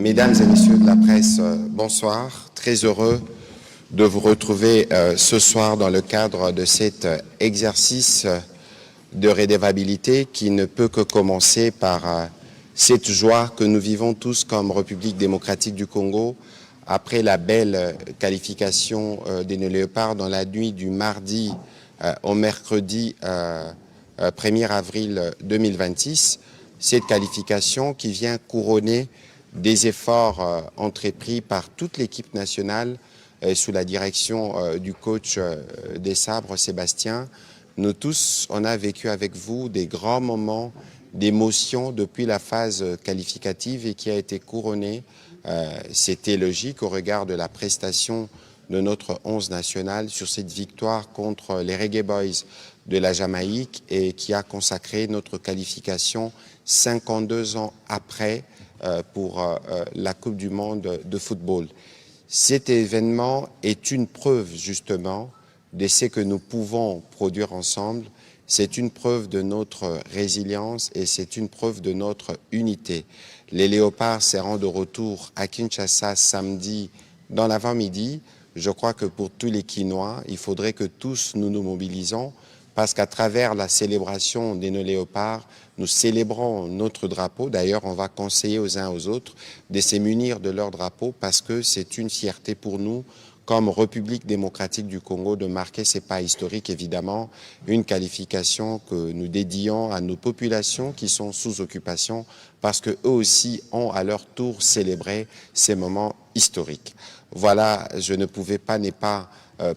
Mesdames et messieurs de la presse, bonsoir. Très heureux de vous retrouver ce soir dans le cadre de cet exercice de redevabilité qui ne peut que commencer par cette joie que nous vivons tous comme République démocratique du Congo après la belle qualification des Léopards dans la nuit du mardi au mercredi 1er avril 2026. Cette qualification qui vient couronner des efforts entrepris par toute l'équipe nationale sous la direction du coach des Sabres, Sébastien. Nous tous, on a vécu avec vous des grands moments d'émotion depuis la phase qualificative et qui a été couronnée. C'était logique au regard de la prestation de notre 11 national sur cette victoire contre les Reggae Boys de la Jamaïque et qui a consacré notre qualification 52 ans après pour la Coupe du monde de football. Cet événement est une preuve justement de ce que nous pouvons produire ensemble. C'est une preuve de notre résilience et c'est une preuve de notre unité. Les Léopards seront de retour à Kinshasa samedi dans l'avant-midi. Je crois que pour tous les Quinois, il faudrait que tous nous nous mobilisons parce qu'à travers la célébration des nos Léopards, nous célébrons notre drapeau. D'ailleurs, on va conseiller aux uns aux autres de se munir de leur drapeau parce que c'est une fierté pour nous comme République démocratique du Congo de marquer ces pas historiques, évidemment, une qualification que nous dédions à nos populations qui sont sous occupation parce qu'eux aussi ont à leur tour célébré ces moments historiques. Voilà, je ne pouvais pas ne pas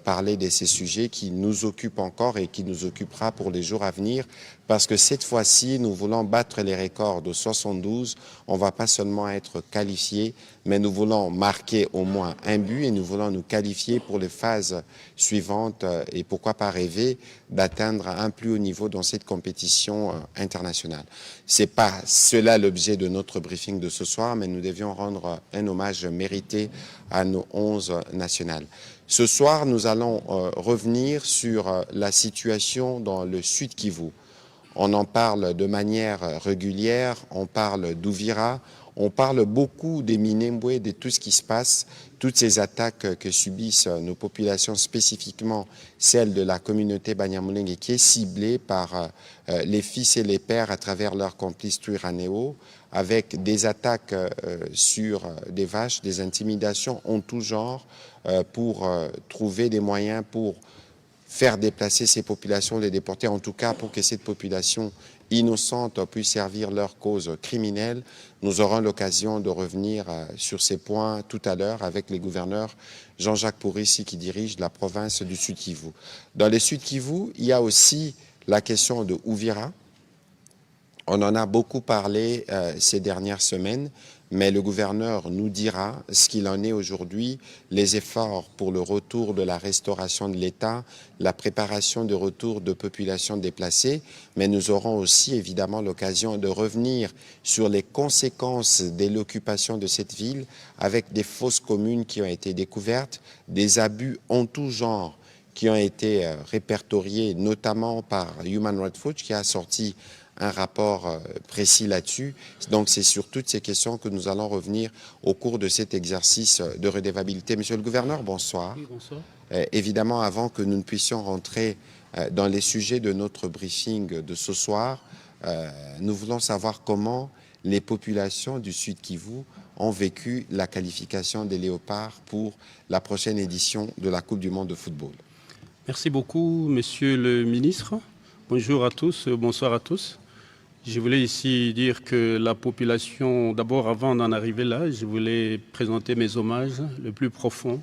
parler de ces sujets qui nous occupent encore et qui nous occupera pour les jours à venir parce que cette fois-ci, nous voulons battre les records de 72. On ne va pas seulement être qualifiés, mais nous voulons marquer au moins un but et nous voulons nous qualifier pour les phases suivantes et pourquoi pas rêver d'atteindre un plus haut niveau dans cette compétition internationale. C'est pas cela l'objet de notre briefing de ce soir, mais nous devions rendre un hommage mérité à nos 11 nationales. Ce soir, nous allons revenir sur la situation dans le Sud Kivu. On en parle de manière régulière, on parle d'Ouvira, on parle beaucoup des Minembwe, de tout ce qui se passe, toutes ces attaques que subissent nos populations, spécifiquement celle de la communauté Banyamulenge qui est ciblée par les fils et les pères à travers leurs complices Twirwaneho, avec des attaques sur des vaches, des intimidations en tout genre pour trouver des moyens pour faire déplacer ces populations, les déporter, en tout cas pour que cette population innocente puisse servir leur cause criminelle. Nous aurons l'occasion de revenir sur ces points tout à l'heure avec les gouverneurs Jean-Jacques Pourissi qui dirige la province du Sud Kivu. Dans le Sud Kivu, il y a aussi la question de Ouvira. On en a beaucoup parlé ces dernières semaines, mais le gouverneur nous dira ce qu'il en est aujourd'hui, les efforts pour le retour de la restauration de l'État, la préparation de retour de populations déplacées, mais nous aurons aussi évidemment l'occasion de revenir sur les conséquences de l'occupation de cette ville avec des fosses communes qui ont été découvertes, des abus en tout genre qui ont été répertoriés notamment par Human Rights Watch qui a sorti un rapport précis là-dessus. Donc, c'est sur toutes ces questions que nous allons revenir au cours de cet exercice de redevabilité. Monsieur le gouverneur, bonsoir. Oui, bonsoir. Évidemment, avant que nous ne puissions rentrer dans les sujets de notre briefing de ce soir, nous voulons savoir comment les populations du Sud Kivu ont vécu la qualification des Léopards pour la prochaine édition de la Coupe du monde de football. Merci beaucoup, monsieur le ministre. Bonjour à tous, bonsoir à tous. Je voulais ici dire que la population, d'abord avant d'en arriver là, je voulais présenter mes hommages les plus profonds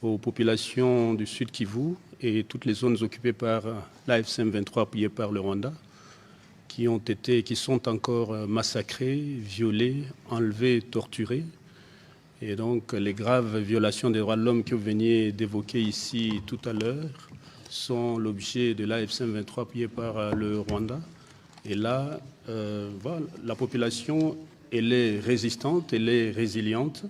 aux populations du Sud Kivu et toutes les zones occupées par l'AFC M23 appuyée par le Rwanda, qui sont encore massacrées, violées, enlevées, torturées. Et donc les graves violations des droits de l'homme que vous veniez d'évoquer ici tout à l'heure sont l'objet de l'AFC M23 appuyée par le Rwanda. Et là, voilà, la population, elle est résistante, elle est résiliente,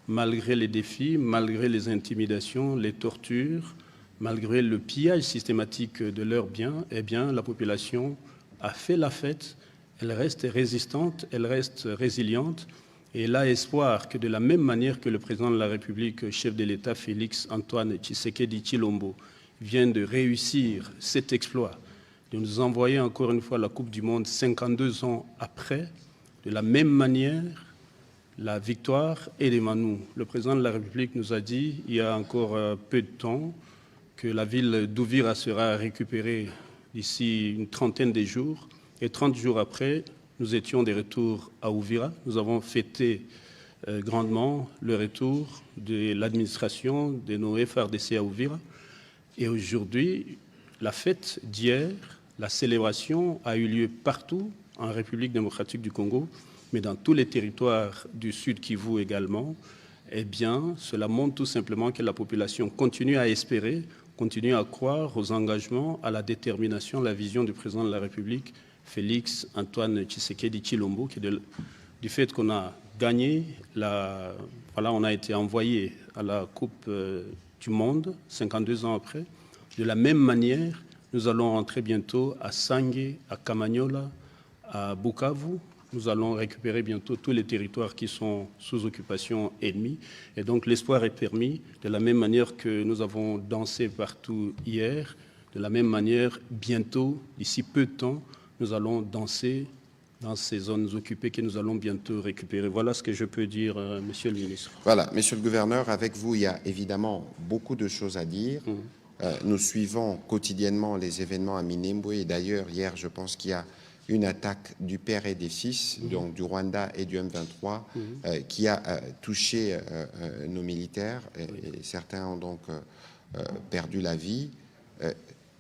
malgré les défis, malgré les intimidations, les tortures, malgré le pillage systématique de leurs biens. Eh bien, la population a fait la fête, elle reste résistante, elle reste résiliente, Et il a espoir que de la même manière que le président de la République, chef de l'État Félix Antoine Tshisekedi Tshilombo, vient de réussir cet exploit, de nous envoyer encore une fois la Coupe du Monde 52 ans après, de la même manière, la victoire est devant nous. Le président de la République nous a dit, il y a encore peu de temps, que la ville d'Ouvira sera récupérée d'ici une trentaine de jours. Et 30 jours après, nous étions de retour à Ouvira. Nous avons fêté grandement le retour de l'administration de nos FRDC à Ouvira. Et aujourd'hui, la fête d'hier, la célébration a eu lieu partout en République démocratique du Congo, mais dans tous les territoires du Sud Kivu également. Eh bien, cela montre tout simplement que la population continue à espérer, continue à croire aux engagements, à la détermination, la vision du président de la République, Félix Antoine Tshisekedi Tshilombo, qui du fait qu'on a gagné, on a été envoyé à la Coupe du Monde 52 ans après. De la même manière, nous allons rentrer bientôt à Sange, à Kamanyola, à Bukavu. Nous allons récupérer bientôt tous les territoires qui sont sous occupation ennemie. Et donc l'espoir est permis, de la même manière que nous avons dansé partout hier, de la même manière, bientôt, d'ici peu de temps, nous allons danser dans ces zones occupées que nous allons bientôt récupérer. Voilà ce que je peux dire, Monsieur le ministre. Voilà, Monsieur le gouverneur, avec vous, il y a évidemment beaucoup de choses à dire. Nous suivons quotidiennement les événements à Minembwe. Et d'ailleurs, hier, je pense qu'il y a une attaque du père et des fils, donc du Rwanda et du M23, qui a touché nos militaires. Et certains ont donc perdu la vie.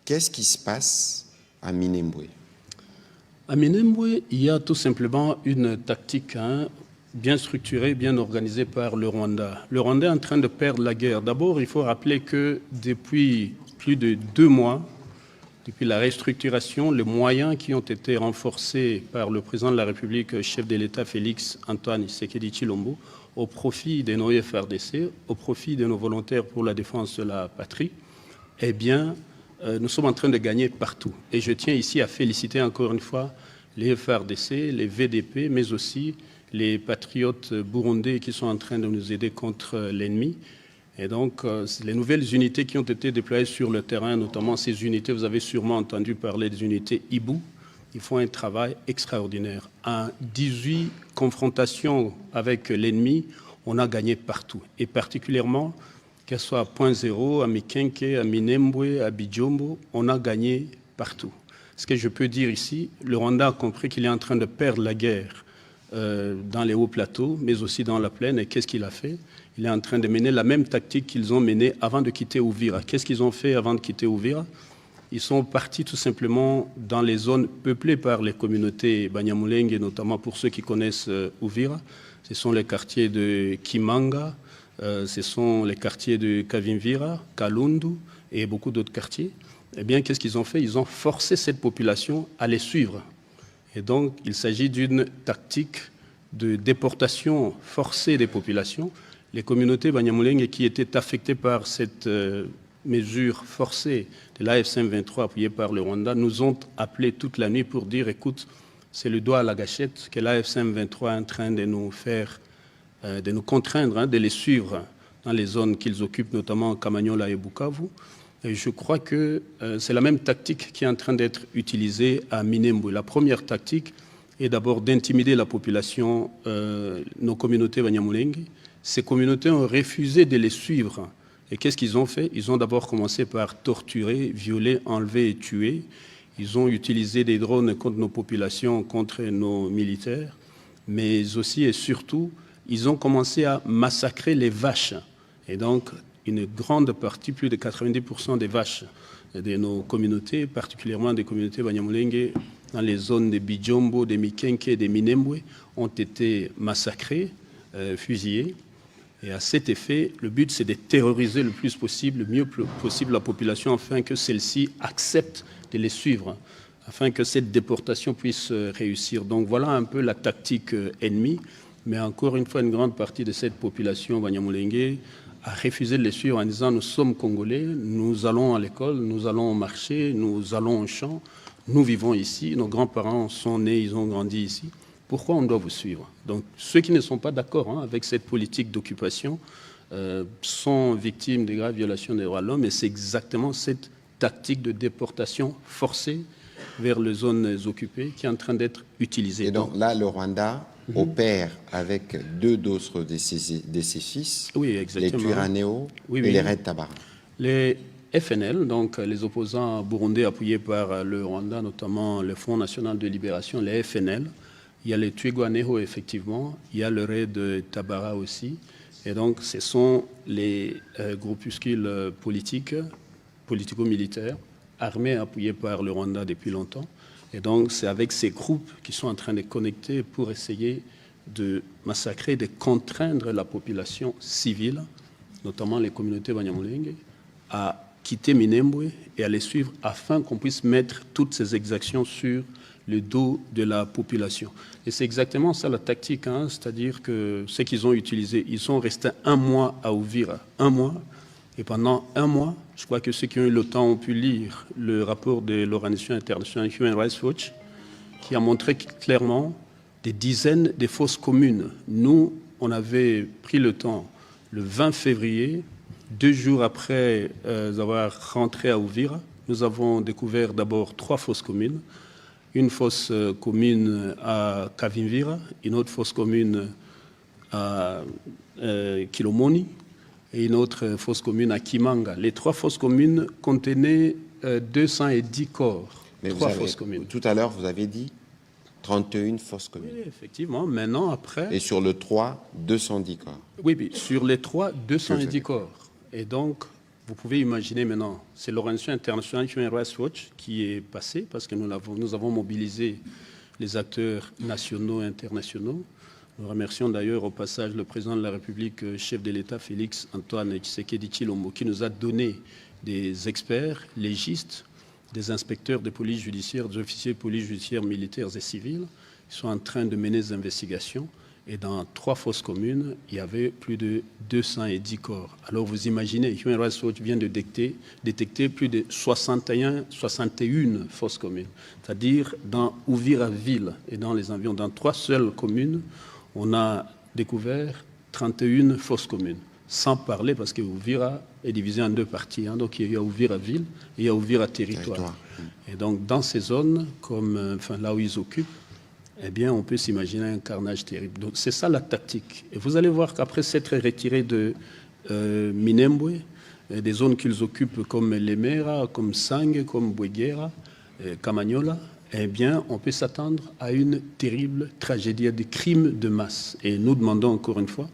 Qu'est-ce qui se passe à Minembwe? À Minembwe, il y a tout simplement une tactique bien structurée, bien organisée par le Rwanda. Le Rwanda est en train de perdre la guerre. D'abord, il faut rappeler que depuis plus de 2 mois, depuis la restructuration, les moyens qui ont été renforcés par le président de la République, chef de l'État Félix Antoine Tshisekedi Tshilombo, au profit de nos FRDC, au profit de nos volontaires pour la défense de la patrie, eh bien, nous sommes en train de gagner partout. Et je tiens ici à féliciter encore une fois les FRDC, les VDP, mais aussi les patriotes burundais qui sont en train de nous aider contre l'ennemi. Et donc, les nouvelles unités qui ont été déployées sur le terrain, notamment ces unités, vous avez sûrement entendu parler des unités Ibu, ils font un travail extraordinaire. En 18 confrontations avec l'ennemi, on a gagné partout. Et particulièrement, qu'elle soit à Point Zéro, à Mikenke, à Minembwe, à Bijombo, on a gagné partout. Ce que je peux dire ici, le Rwanda a compris qu'il est en train de perdre la guerre dans les hauts plateaux, mais aussi dans la plaine. Et qu'est-ce qu'il a fait? Il est en train de mener la même tactique qu'ils ont menée avant de quitter Ouvira. Qu'est-ce qu'ils ont fait avant de quitter Ouvira? Ils sont partis tout simplement dans les zones peuplées par les communautés Banyamulenge, et notamment pour ceux qui connaissent Ouvira. Ce sont les quartiers de Kimanga, ce sont les quartiers de Kavimvira, Kalundu et beaucoup d'autres quartiers. Eh bien, qu'est-ce qu'ils ont fait? Ils ont forcé cette population à les suivre. Et donc, il s'agit d'une tactique de déportation forcée des populations. Les communautés Banyamulenge qui étaient affectées par cette mesure forcée de l'AFC-M23 appuyée par le Rwanda nous ont appelés toute la nuit pour dire, écoute, c'est le doigt à la gâchette que l'AFC-M23 est en train de nous faire, de nous contraindre, de les suivre dans les zones qu'ils occupent, notamment Kamanyola et Bukavu. Et je crois que c'est la même tactique qui est en train d'être utilisée à Minembwe. La première tactique est d'abord d'intimider la population, nos communautés Banyamulenge. Ces communautés ont refusé de les suivre. Et qu'est-ce qu'ils ont fait? Ils ont d'abord commencé par torturer, violer, enlever et tuer. Ils ont utilisé des drones contre nos populations, contre nos militaires. Mais aussi et surtout, ils ont commencé à massacrer les vaches. Et donc, une grande partie, plus de 90% des vaches de nos communautés, particulièrement des communautés Banyamulenge, dans les zones de Bijombo, de Mikenke et de Minembwe, ont été massacrées, fusillées. Et à cet effet, le but, c'est de terroriser le plus possible, le mieux possible la population, afin que celle-ci accepte de les suivre, afin que cette déportation puisse réussir. Donc voilà un peu la tactique ennemie. Mais encore une fois, une grande partie de cette population Banyamulenge a refusé de les suivre en disant « Nous sommes Congolais, nous allons à l'école, nous allons au marché, nous allons au champ, nous vivons ici, nos grands-parents sont nés, ils ont grandi ici. pourquoi on doit vous suivre? Donc, ceux qui ne sont pas d'accord avec cette politique d'occupation sont victimes de graves violations des droits de l'homme, et c'est exactement cette tactique de déportation forcée vers les zones occupées qui est en train d'être utilisée. Et donc là, le Rwanda opère avec deux d'autres de ses fils, oui, les Twirwaneho et les Red Tabara. Les FNL, donc les opposants burundais appuyés par le Rwanda, notamment le Front National de Libération, les FNL. Il y a les Twirwaneho, effectivement, il y a le Red Tabara aussi. Et donc, ce sont les groupuscules politico-militaires, armés, appuyés par le Rwanda depuis longtemps. Et donc, c'est avec ces groupes qui sont en train de connecter pour essayer de massacrer, de contraindre la population civile, notamment les communautés Banyamulenge, à quitter Minembwe et à les suivre afin qu'on puisse mettre toutes ces exactions sur le dos de la population. Et c'est exactement ça la tactique, c'est-à-dire que ce qu'ils ont utilisé, ils sont restés 1 mois à Uvira, 1 mois, et pendant 1 mois, je crois que ceux qui ont eu le temps ont pu lire le rapport de l'organisation internationale Human Rights Watch, qui a montré clairement des dizaines de fausses communes. Nous, on avait pris le temps, le 20 février, 2 jours après avoir rentré à Uvira, nous avons découvert d'abord 3 fausses communes. Une fausse commune à Kavimvira, une autre fausse commune à Kilomoni et une autre fausse commune à Kimanga. Les 3 fausses communes contenaient 210 corps. Mais 3 fausses communes. Tout à l'heure, vous avez dit 31 fausses communes. Oui, effectivement. Maintenant, après... Et sur le 3, 210 corps. Oui, sur les 3, 210 corps. Et donc, vous pouvez imaginer maintenant, c'est l'organisation internationale Human Rights Watch qui est passée, parce que nous avons mobilisé les acteurs nationaux et internationaux. Nous remercions d'ailleurs au passage le président de la République, chef de l'État, Félix Antoine Tshisekedi Tshilombo, qui nous a donné des experts légistes, des inspecteurs de police judiciaire, des officiers de police judiciaire militaires et civils. Ils sont en train de mener des investigations. Et dans 3 fausses communes, il y avait plus de 210 corps. Alors vous imaginez, Human Rights Watch vient de détecter plus de 61 fausses communes. C'est-à-dire dans Uvira ville et dans les environs, dans 3 seules communes, on a découvert 31 fausses communes. Sans parler, parce que Uvira est divisé en 2 parties. Donc il y a Uvira ville et il y a Uvira territoire. Et donc dans ces zones, comme là où ils occupent, eh bien, on peut s'imaginer un carnage terrible. Donc, c'est ça la tactique. Et vous allez voir qu'après s'être retirés de Minembwe, des zones qu'ils occupent comme Lemera, comme Sangue, comme Bouguera, Kamanyola, eh bien, on peut s'attendre à une terrible tragédie, des crimes de masse. Et nous demandons encore une fois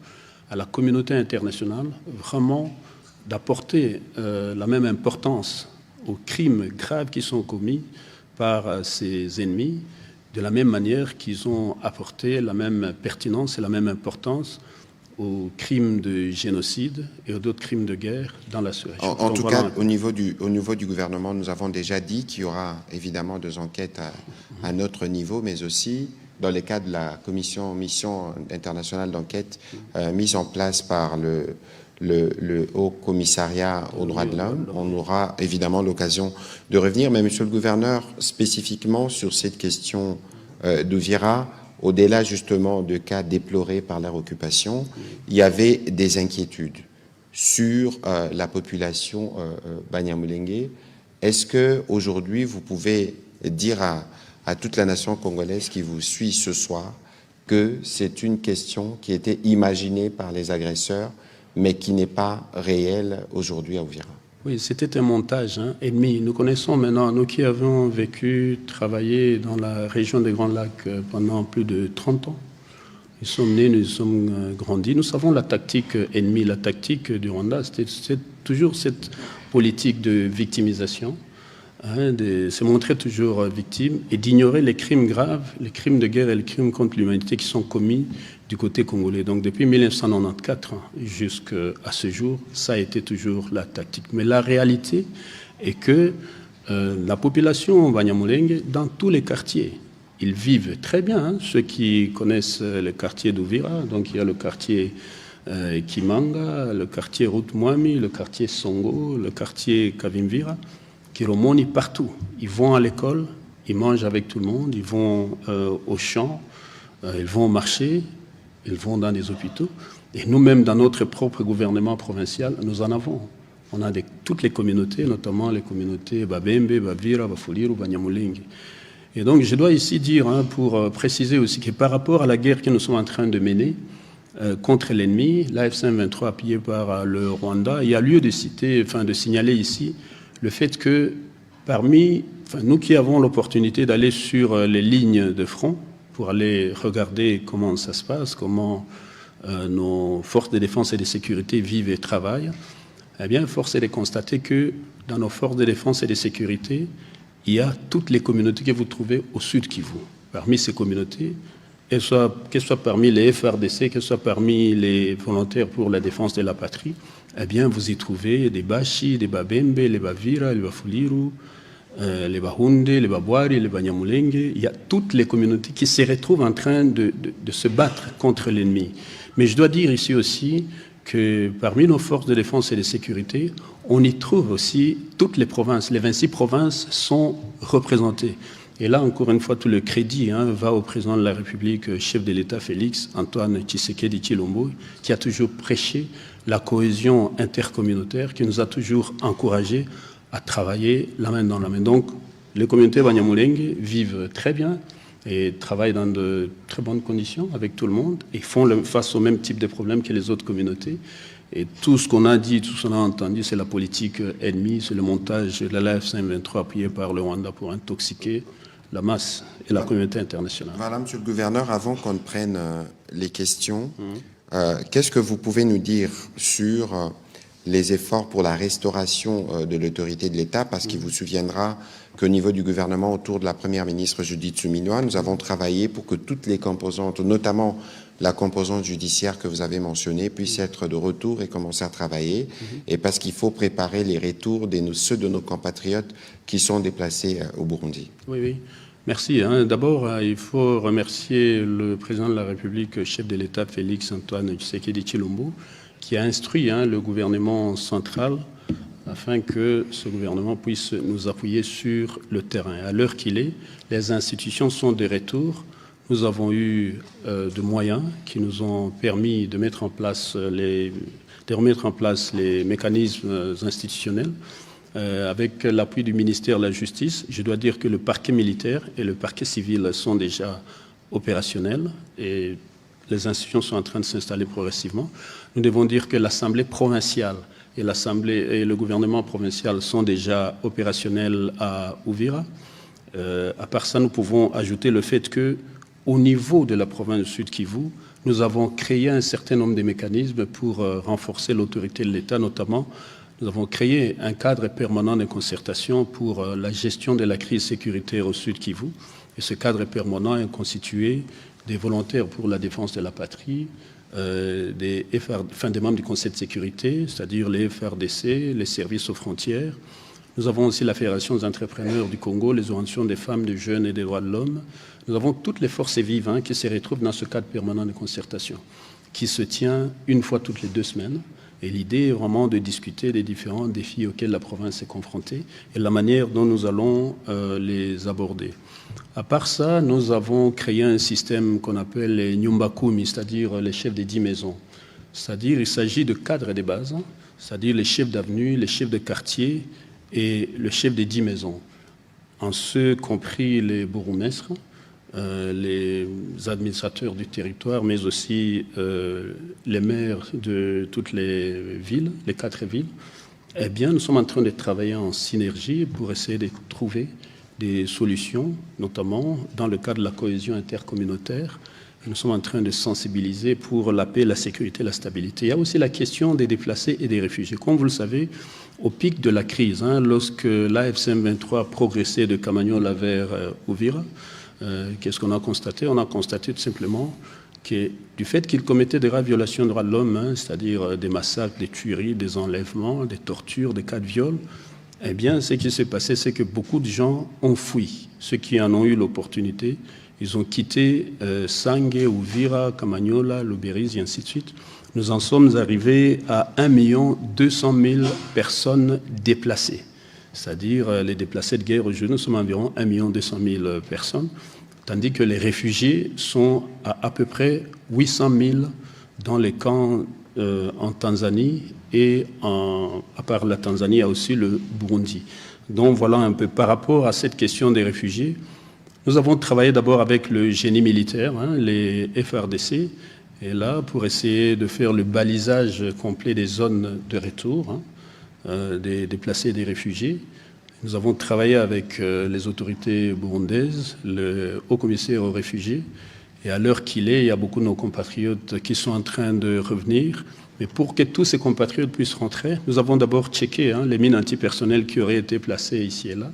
à la communauté internationale vraiment d'apporter la même importance aux crimes graves qui sont commis par ces ennemis, de la même manière qu'ils ont apporté la même pertinence et la même importance aux crimes de génocide et aux autres crimes de guerre dans la sous-région. En tout cas, au niveau du gouvernement, nous avons déjà dit qu'il y aura évidemment 2 enquêtes à notre niveau, mais aussi dans le cadre de la mission internationale d'enquête mise en place par le Haut Commissariat aux droits de l'homme. On aura évidemment l'occasion de revenir, mais monsieur le gouverneur, spécifiquement sur cette question d'Uvira, au-delà justement de cas déplorés par leur occupation, il y avait des inquiétudes sur la population Banyamulenge. Est-ce qu'aujourd'hui, vous pouvez dire à toute la nation congolaise qui vous suit ce soir que c'est une question qui était imaginée par les agresseurs, mais qui n'est pas réel aujourd'hui à Uvira? Oui, c'était un montage ennemi. Nous connaissons maintenant, nous qui avons vécu, travaillé dans la région des Grands Lacs pendant plus de 30 ans. Nous sommes nés, nous sommes grandis. Nous savons la tactique ennemie, la tactique du Rwanda. C'est toujours cette politique de victimisation, de se montrer toujours victime et d'ignorer les crimes graves, les crimes de guerre et les crimes contre l'humanité qui sont commis du côté congolais. Donc depuis 1994 jusqu'à ce jour, ça a été toujours la tactique. Mais la réalité est que la population Banyamulenge, dans tous les quartiers, ils vivent très bien. Ceux qui connaissent le quartier d'Uvira, donc il y a le quartier Kimanga, le quartier Route Mwami, le quartier Songo, le quartier Kavimvira, Kilomoni, partout. Ils vont à l'école, ils mangent avec tout le monde, ils vont au champ, Ils vont au marché, ils vont dans des hôpitaux. Et nous-mêmes, dans notre propre gouvernement provincial, nous en avons. On a toutes les communautés, notamment les communautés Babembe, Bavira, Bafuliru, Banyamulenge. Et donc, je dois ici dire, pour préciser aussi que par rapport à la guerre que nous sommes en train de mener contre l'ennemi, l'AF-23 appuyé par le Rwanda, il y a lieu de signaler ici le fait que nous qui avons l'opportunité d'aller sur les lignes de front pour aller regarder comment ça se passe, comment nos forces de défense et de sécurité vivent et travaillent, eh bien, force est de constater que dans nos forces de défense et de sécurité, il y a toutes les communautés que vous trouvez au sud Kivu. Parmi ces communautés, qu'elles soient parmi les FRDC, qu'elles soient parmi les volontaires pour la défense de la patrie, eh bien, vous y trouvez des Bashi, des Babembe, les Bavira, les Bafuliru, les Bahunde, les Babwari, les Banyamulenge. Il y a toutes les communautés qui se retrouvent en train de se battre contre l'ennemi. Mais je dois dire ici aussi que parmi nos forces de défense et de sécurité, on y trouve aussi toutes les provinces. Les 26 provinces sont représentées. Et là, encore une fois, tout le crédit va au président de la République, chef de l'État Félix Antoine Tshisekedi Tshilombo, qui a toujours prêché la cohésion intercommunautaire, qui nous a toujours encouragés à travailler la main dans la main. Donc, les communautés Banyamulenge vivent très bien et travaillent dans de très bonnes conditions avec tout le monde et font face au même type de problèmes que les autres communautés. Et tout ce qu'on a dit, tout ce qu'on a entendu, c'est la politique ennemie, c'est le montage de la AF-23 appuyé par le Rwanda pour intoxiquer la masse et la communauté internationale. Voilà, Monsieur le Gouverneur, avant qu'on prenne les questions, qu'est-ce que vous pouvez nous dire sur les efforts pour la restauration de l'autorité de l'État, parce qu'il vous souviendra qu'au niveau du gouvernement, autour de la Première ministre Judith Suminwa, nous avons travaillé pour que toutes les composantes, notamment la composante judiciaire que vous avez mentionnée, puisse être de retour et commencer à travailler, et parce qu'il faut préparer les retours de ceux de nos compatriotes qui sont déplacés au Burundi. Oui, oui. Merci. D'abord, il faut remercier le président de la République, chef de l'État, Félix Antoine Tshisekedi Tshilombo, qui a instruit le gouvernement central afin que ce gouvernement puisse nous appuyer sur le terrain. À l'heure qu'il est, les institutions sont de retour. Nous avons eu de moyens qui nous ont permis de remettre en place les mécanismes institutionnels avec l'appui du ministère de la Justice. Je dois dire que le parquet militaire et le parquet civil sont déjà opérationnels et les institutions sont en train de s'installer progressivement. Nous devons dire que l'Assemblée provinciale et le gouvernement provincial sont déjà opérationnels à Uvira. À part ça, nous pouvons ajouter le fait que au niveau de la province du Sud Kivu, nous avons créé un certain nombre de mécanismes pour renforcer l'autorité de l'État, notamment nous avons créé un cadre permanent de concertation pour la gestion de la crise sécuritaire au Sud Kivu. Et ce cadre permanent est constitué des volontaires pour la défense de la patrie, des membres du Conseil de sécurité, c'est-à-dire les FRDC, les services aux frontières. Nous avons aussi la Fédération des entrepreneurs du Congo, les organisations des femmes, des jeunes et des droits de l'homme. Nous avons toutes les forces vives qui se retrouvent dans ce cadre permanent de concertation, qui se tient une fois toutes les 2 semaines. Et l'idée est vraiment de discuter des différents défis auxquels la province est confrontée et la manière dont nous allons les aborder. À part ça, nous avons créé un système qu'on appelle les Nyumbakumi, c'est-à-dire les chefs des 10 maisons. C'est-à-dire il s'agit de cadres de base, c'est-à-dire les chefs d'avenue, les chefs de quartier et le chef des 10 maisons, en ce compris les bourgmestres, les administrateurs du territoire, mais aussi les maires de toutes les villes, les 4 villes. Eh bien, nous sommes en train de travailler en synergie pour essayer de trouver des solutions, notamment dans le cadre de la cohésion intercommunautaire. Nous sommes en train de sensibiliser pour la paix, la sécurité, la stabilité. Il y a aussi la question des déplacés et des réfugiés. Comme vous le savez, au pic de la crise, lorsque l'AF-23 progressait de Kamanyola vers Uvira, qu'est-ce qu'on a constaté? On a constaté tout simplement que du fait qu'il commettait des graves violations des droits de l'homme, c'est-à-dire des massacres, des tueries, des enlèvements, des tortures, des cas de viol, eh bien, ce qui s'est passé, c'est que beaucoup de gens ont fui. Ceux qui en ont eu l'opportunité, ils ont quitté Sange, Uvira, Kamanyola, Luberizi, et ainsi de suite. Nous en sommes arrivés à 1 200 000 personnes déplacées. C'est-à-dire les déplacés de guerre aujourd'hui, nous sommes environ 1 200 000 personnes. tandis que les réfugiés sont à peu près 800 000 dans les camps en Tanzanie et à part la Tanzanie, il y a aussi le Burundi. Donc voilà un peu par rapport à cette question des réfugiés. Nous avons travaillé d'abord avec le génie militaire, les FARDC, et là pour essayer de faire le balisage complet des zones de retour des déplacés et des réfugiés. Nous avons travaillé avec les autorités burundaises, le haut-commissaire aux réfugiés, et à l'heure qu'il est, il y a beaucoup de nos compatriotes qui sont en train de revenir. Mais pour que tous ces compatriotes puissent rentrer, nous avons d'abord checké les mines antipersonnelles qui auraient été placées ici et là.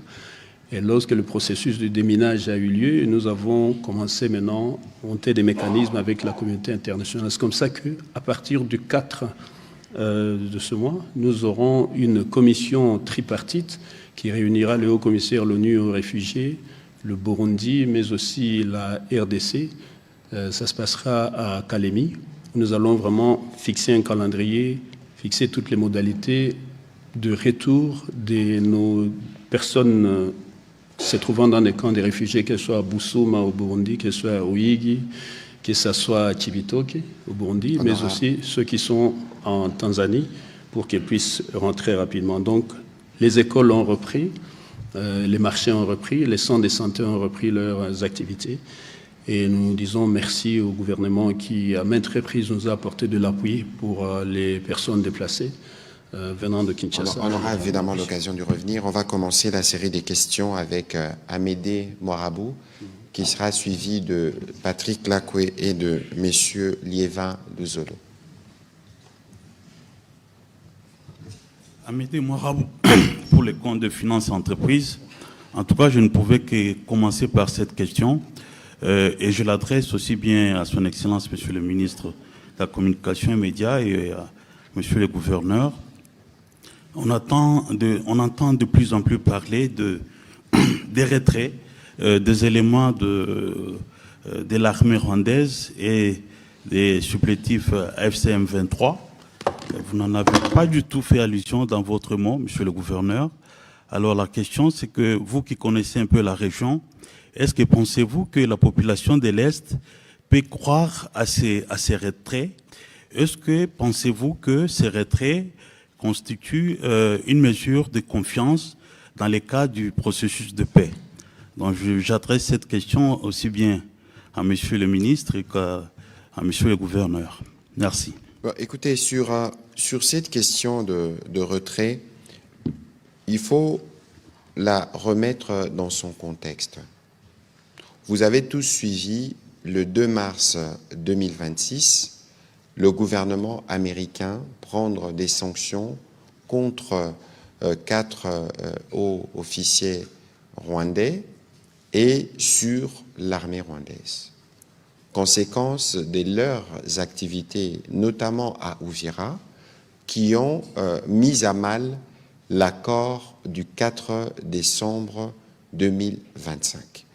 Et lorsque le processus de déminage a eu lieu, nous avons commencé maintenant à monter des mécanismes avec la communauté internationale. C'est comme ça qu'à partir du 4 de ce mois, nous aurons une commission tripartite qui réunira le haut-commissaire de l'ONU aux réfugiés, le Burundi, mais aussi la RDC. Ça se passera à Kalemi. Nous allons vraiment fixer un calendrier, fixer toutes les modalités de retour de nos personnes se trouvant dans des camps des réfugiés, que ce soit à Busuma au Burundi, que ce soit à Uyigi, que ce soit à Chibitoke au Burundi, mais aussi ceux qui sont en Tanzanie pour qu'ils puissent rentrer rapidement. Donc, les écoles ont repris, les marchés ont repris, les centres de santé ont repris leurs activités. Et nous disons merci au gouvernement qui, à maintes reprises, nous a apporté de l'appui pour les personnes déplacées venant de Kinshasa. Alors, on aura évidemment l'occasion de revenir. On va commencer la série des questions avec Amédée Moirabou, qui sera suivi de Patrick Lacoué et de M. Liévin Luzolo. Amédée Moirabou, pour les comptes de finances et entreprises. En tout cas, je ne pouvais que commencer par cette question. Et je l'adresse aussi bien à son Excellence, Monsieur le ministre de la Communication et Médias, et à Monsieur le gouverneur. On entend de plus en plus parler des retraits, des éléments de l'armée rwandaise et des supplétifs FCM 23. Vous n'en avez pas du tout fait allusion dans votre mot, Monsieur le gouverneur. Alors la question, c'est que vous qui connaissez un peu la région, est-ce que pensez-vous que la population de l'Est peut croire à ces retraits? Est-ce que pensez-vous que ces retraits constituent une mesure de confiance dans les cas du processus de paix? Donc j'adresse cette question aussi bien à Monsieur le ministre qu'à Monsieur le gouverneur. Merci. Bon, écoutez, sur cette question de retrait, il faut la remettre dans son contexte. Vous avez tous suivi, le 2 mars 2026, le gouvernement américain prendre des sanctions contre 4 hauts officiers rwandais et sur l'armée rwandaise. Conséquence de leurs activités, notamment à Uvira, qui ont mis à mal l'accord du 4 décembre 2025.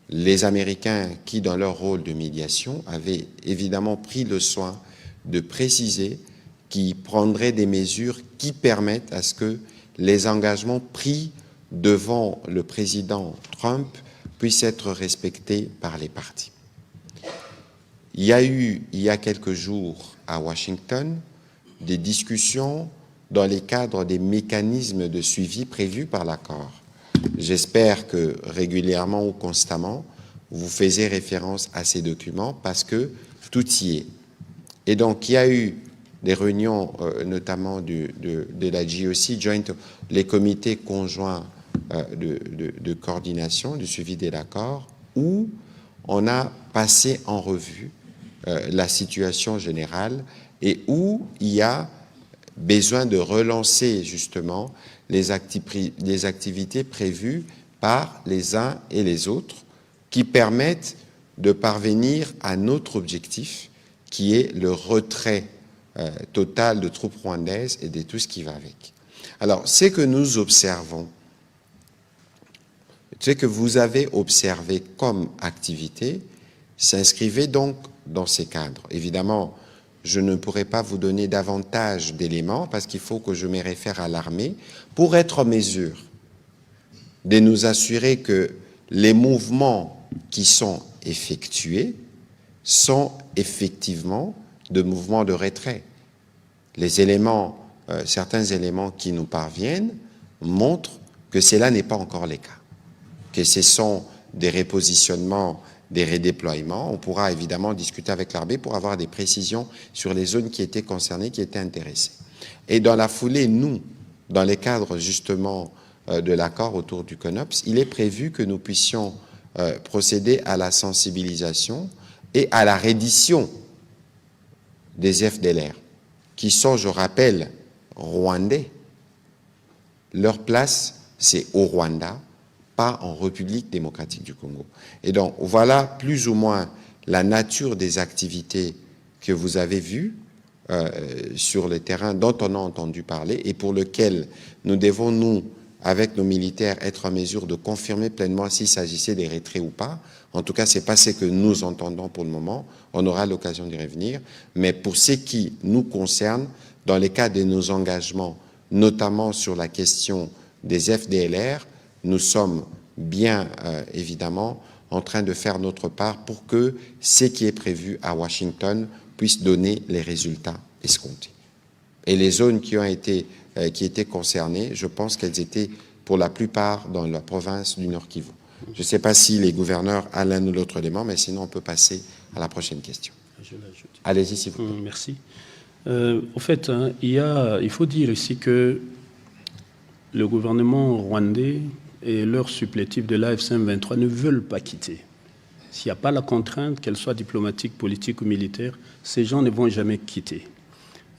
Les Américains qui, dans leur rôle de médiation, avaient évidemment pris le soin de préciser qu'ils prendraient des mesures qui permettent à ce que les engagements pris devant le président Trump puissent être respectés par les parties. Il y a eu, il y a quelques jours, à Washington, des discussions dans les cadres des mécanismes de suivi prévus par l'accord. J'espère que régulièrement ou constamment, vous faisiez référence à ces documents parce que tout y est. Et donc, il y a eu des réunions, notamment de la GOC, les comités conjoints de coordination, du suivi de l'accord, où on a passé en revue la situation générale et où il y a besoin de relancer justement les activités prévues par les uns et les autres qui permettent de parvenir à notre objectif qui est le retrait total de troupes rwandaises et de tout ce qui va avec. Alors, ce que nous observons, ce que vous avez observé comme activité, s'inscrivait donc dans ces cadres. Évidemment, je ne pourrais pas vous donner davantage d'éléments parce qu'il faut que je me réfère à l'armée pour être en mesure de nous assurer que les mouvements qui sont effectués sont effectivement de mouvements de retrait. Les éléments, certains éléments qui nous parviennent montrent que cela n'est pas encore le cas, que ce sont des repositionnements, des redéploiements. On pourra évidemment discuter avec l'ARB pour avoir des précisions sur les zones qui étaient concernées, qui étaient intéressées. Et dans la foulée, nous, dans les cadres justement de l'accord autour du CONOPS, il est prévu que nous puissions procéder à la sensibilisation et à la reddition des FDLR, qui sont, je rappelle, rwandais. Leur place, c'est au Rwanda, pas en République démocratique du Congo. Et donc, voilà plus ou moins la nature des activités que vous avez vues sur le terrain, dont on a entendu parler, et pour lequel nous devons, nous, avec nos militaires, être en mesure de confirmer pleinement s'il s'agissait des retraits ou pas. En tout cas, ce n'est pas ce que nous entendons pour le moment. On aura l'occasion d'y revenir. Mais pour ce qui nous concerne, dans le cadre de nos engagements, notamment sur la question des FDLR, nous sommes bien évidemment en train de faire notre part pour que ce qui est prévu à Washington puisse donner les résultats escomptés. Et les zones qui étaient concernées, je pense qu'elles étaient pour la plupart dans la province du Nord Kivu. Je ne sais pas si les gouverneurs ont l'un ou l'autre élément, mais sinon on peut passer à la prochaine question. Allez-y, s'il vous plaît. Merci. Au fait, hein, il faut dire ici que le gouvernement rwandais et leurs supplétifs de l'AFC-M23 ne veulent pas quitter. S'il n'y a pas la contrainte, qu'elle soit diplomatique, politique ou militaire, ces gens ne vont jamais quitter.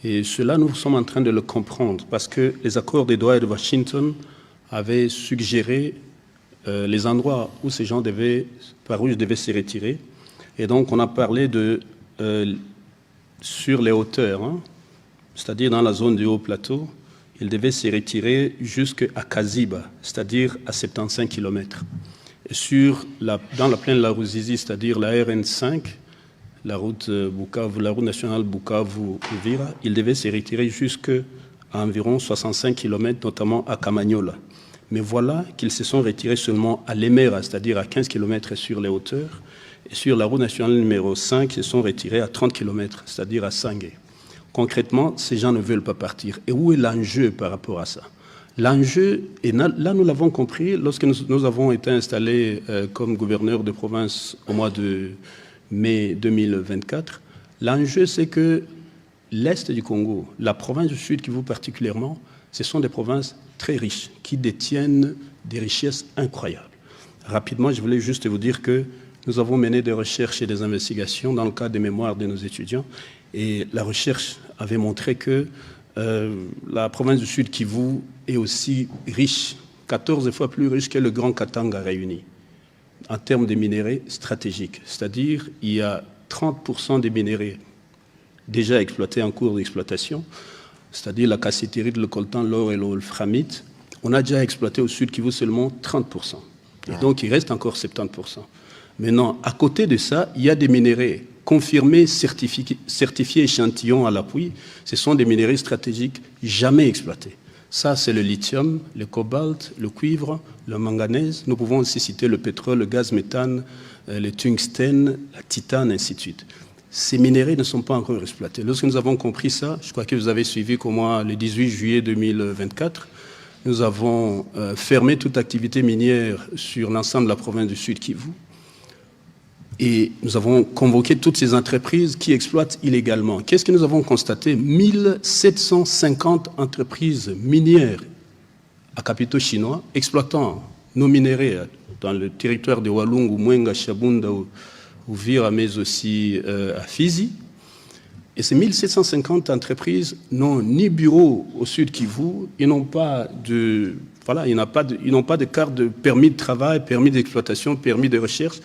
Et cela, nous sommes en train de le comprendre, parce que les accords des Doha et de Washington avaient suggéré les endroits où ces gens par où ils devaient se retirer. Et donc, on a parlé de sur les hauteurs, hein, c'est-à-dire dans la zone du haut plateau, ils devaient se retirer jusqu'à Kaziba, c'est-à-dire à 75 km. Et dans la plaine de la Ruzizi, c'est-à-dire la RN5, la route nationale Bukavu-Uvira, ils devaient se retirer jusqu'à environ 65 km, notamment à Kamanyola. Mais voilà qu'ils se sont retirés seulement à Lemera, c'est-à-dire à 15 km sur les hauteurs. Et sur la route nationale numéro 5, ils se sont retirés à 30 km, c'est-à-dire à Sangé. Concrètement, ces gens ne veulent pas partir. Et où est l'enjeu par rapport à ça? L'enjeu, et là nous l'avons compris lorsque nous avons été installés comme gouverneur de province au mois de mai 2024, l'enjeu c'est que l'Est du Congo, la province du Sud Kivu particulièrement, ce sont des provinces très riches qui détiennent des richesses incroyables. Rapidement, je voulais juste vous dire que nous avons mené des recherches et des investigations dans le cadre des mémoires de nos étudiants et la recherche avait montré que la province du Sud Kivu est aussi riche, 14 fois plus riche que le Grand Katanga réuni, en termes de minéraux stratégiques. C'est-à-dire, il y a 30% des minéraux déjà exploités en cours d'exploitation, c'est-à-dire la cassiterite, le coltan, l'or et le wolframite. On a déjà exploité au Sud Kivu seulement 30%. Et donc, il reste encore 70%. Maintenant, à côté de ça, il y a des minéraux confirmés, certifiés échantillons à l'appui. Ce sont des minéraux stratégiques jamais exploités. Ça, c'est le lithium, le cobalt, le cuivre, le manganèse. Nous pouvons aussi citer le pétrole, le gaz méthane, le tungstène, la titane, ainsi de suite. Ces minéraux ne sont pas encore exploités. Lorsque nous avons compris ça, je crois que vous avez suivi qu'au mois le 18 juillet 2024, nous avons fermé toute activité minière sur l'ensemble de la province du Sud Kivu. Et nous avons convoqué toutes ces entreprises qui exploitent illégalement. Qu'est-ce que nous avons constaté? 1750 entreprises minières à capitaux chinois exploitant nos minéraux dans le territoire de Walungu, Mwenga, Shabunda, Uvira, mais aussi à Fizi. Et ces 1750 entreprises n'ont ni bureau au Sud Kivu, ils n'ont pas de carte de permis de travail, permis d'exploitation, permis de recherche,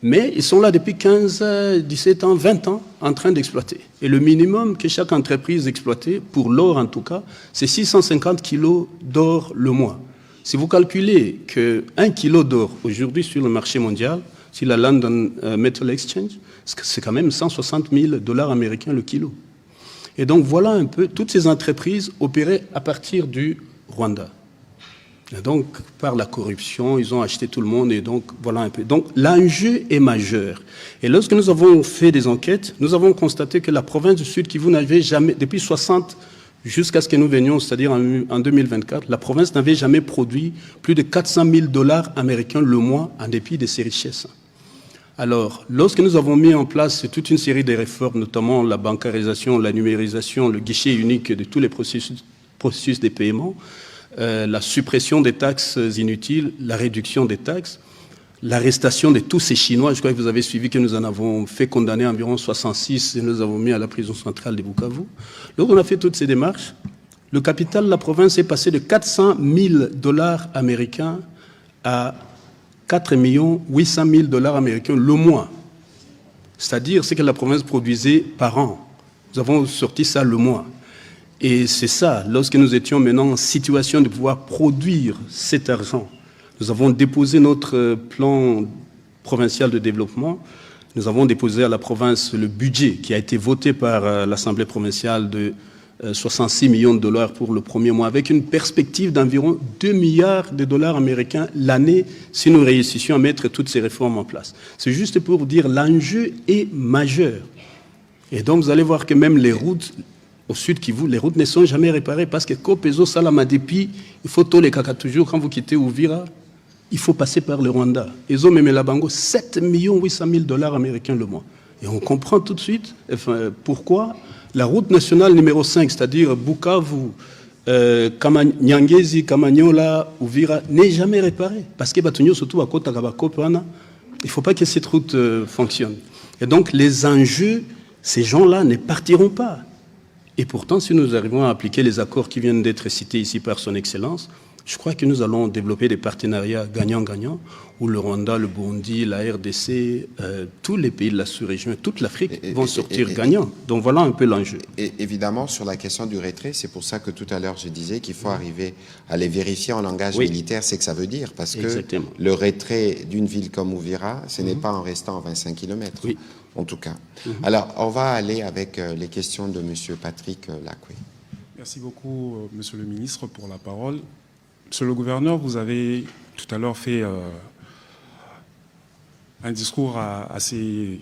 mais ils sont là depuis 15, 17 ans, 20 ans en train d'exploiter. Et le minimum que chaque entreprise exploite, pour l'or en tout cas, c'est 650 kilos d'or le mois. Si vous calculez qu'un kilo d'or aujourd'hui sur le marché mondial, sur la London Metal Exchange, c'est quand même 160 000 $ américains le kilo. Et donc voilà un peu toutes ces entreprises opérées à partir du Rwanda. Et donc, par la corruption, ils ont acheté tout le monde et donc, voilà un peu. Donc, l'enjeu est majeur. Et lorsque nous avons fait des enquêtes, nous avons constaté que la province du Sud Kivu n'avait jamais, depuis 60 jusqu'à ce que nous venions, c'est-à-dire en 2024, la province n'avait jamais produit plus de 400 000 $ américains le mois en dépit de ses richesses. Alors, lorsque nous avons mis en place toute une série de réformes, notamment la bancarisation, la numérisation, le guichet unique de tous les processus des paiements, la suppression des taxes inutiles, la réduction des taxes, l'arrestation de tous ces Chinois, je crois que vous avez suivi que nous en avons fait condamner environ 66 et nous avons mis à la prison centrale de Bukavu. Lorsqu'on a fait toutes ces démarches, le capital de la province est passé de 400 000 $ américains à 4 800 000 $ américains le mois. C'est-à-dire ce que la province produisait par an. Nous avons sorti ça le mois. Et c'est ça, lorsque nous étions maintenant en situation de pouvoir produire cet argent, nous avons déposé notre plan provincial de développement. Nous avons déposé à la province le budget qui a été voté par l'Assemblée provinciale de 66 millions de $ pour le premier mois, avec une perspective d'environ 2 milliards de $ américains l'année si nous réussissions à mettre toutes ces réformes en place. C'est juste pour dire l'enjeu est majeur. Et donc vous allez voir que même les routes au sud Kivu, les routes ne sont jamais réparées parce que Kopezo, Salamadepi, il faut tous les caca toujours quand vous quittez Uvira, il faut passer par le Rwanda. Ils ont même la Bango 7 800 000 $ américains le mois. Et on comprend tout de suite pourquoi la route nationale numéro 5, c'est-à-dire Bukavu, Nyangezi, Kamanyola, Uvira, n'est jamais réparée. Parce que surtout à Kota Kabakopana, il ne faut pas que cette route fonctionne. Et donc les enjeux, ces gens-là ne partiront pas. Et pourtant, si nous arrivons à appliquer les accords qui viennent d'être cités ici par son Excellence, je crois que nous allons développer des partenariats gagnant-gagnant où le Rwanda, le Burundi, la RDC, tous les pays de la sous-région, toute l'Afrique vont sortir gagnants. Donc voilà un peu l'enjeu. Et évidemment, sur la question du retrait, c'est pour ça que tout à l'heure je disais qu'il faut arriver à les vérifier en langage militaire, c'est que ça veut dire. Parce que le retrait d'une ville comme Uvira, ce n'est pas en restant à 25 km. Oui. En tout cas. Alors, on va aller avec les questions de M. Patrick Lacoué. Merci beaucoup, Monsieur le ministre, pour la parole. Monsieur le gouverneur, vous avez tout à l'heure fait un discours assez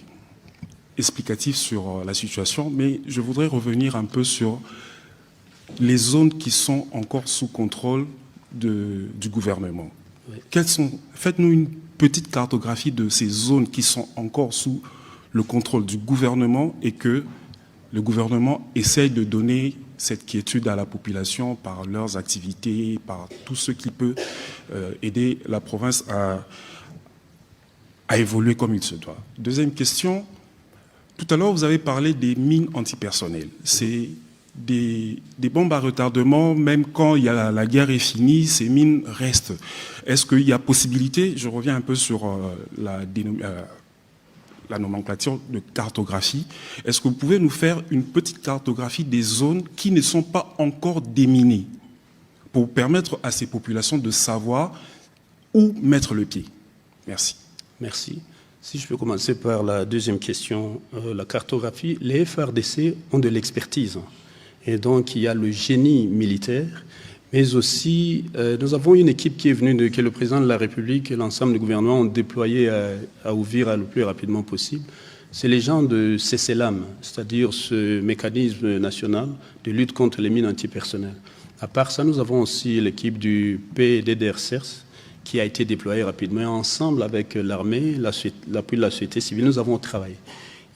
explicatif sur la situation, mais je voudrais revenir un peu sur les zones qui sont encore sous contrôle du gouvernement. Oui. Faites-nous une petite cartographie de ces zones qui sont encore sous le contrôle du gouvernement et que le gouvernement essaye de donner cette quiétude à la population par leurs activités, par tout ce qui peut aider la province à évoluer comme il se doit. Deuxième question, tout à l'heure vous avez parlé des mines antipersonnelles. C'est des bombes à retardement, même quand la guerre est finie, ces mines restent. Est-ce qu'il y a possibilité, je reviens un peu sur la nomenclature de cartographie. Est-ce que vous pouvez nous faire une petite cartographie des zones qui ne sont pas encore déminées pour permettre à ces populations de savoir où mettre le pied? Merci. Merci. Si je peux commencer par la deuxième question, la cartographie, les FARDC ont de l'expertise. Et donc, il y a le génie militaire, mais aussi, nous avons une équipe qui est venue, que le président de la République et l'ensemble du gouvernement ont déployé à Uvira le plus rapidement possible. C'est les gens de CCLAM, c'est-à-dire ce mécanisme national de lutte contre les mines antipersonnelles. À part ça, nous avons aussi l'équipe du PDDRCERS qui a été déployée rapidement. Ensemble avec l'armée, l'appui de la société civile, nous avons travaillé.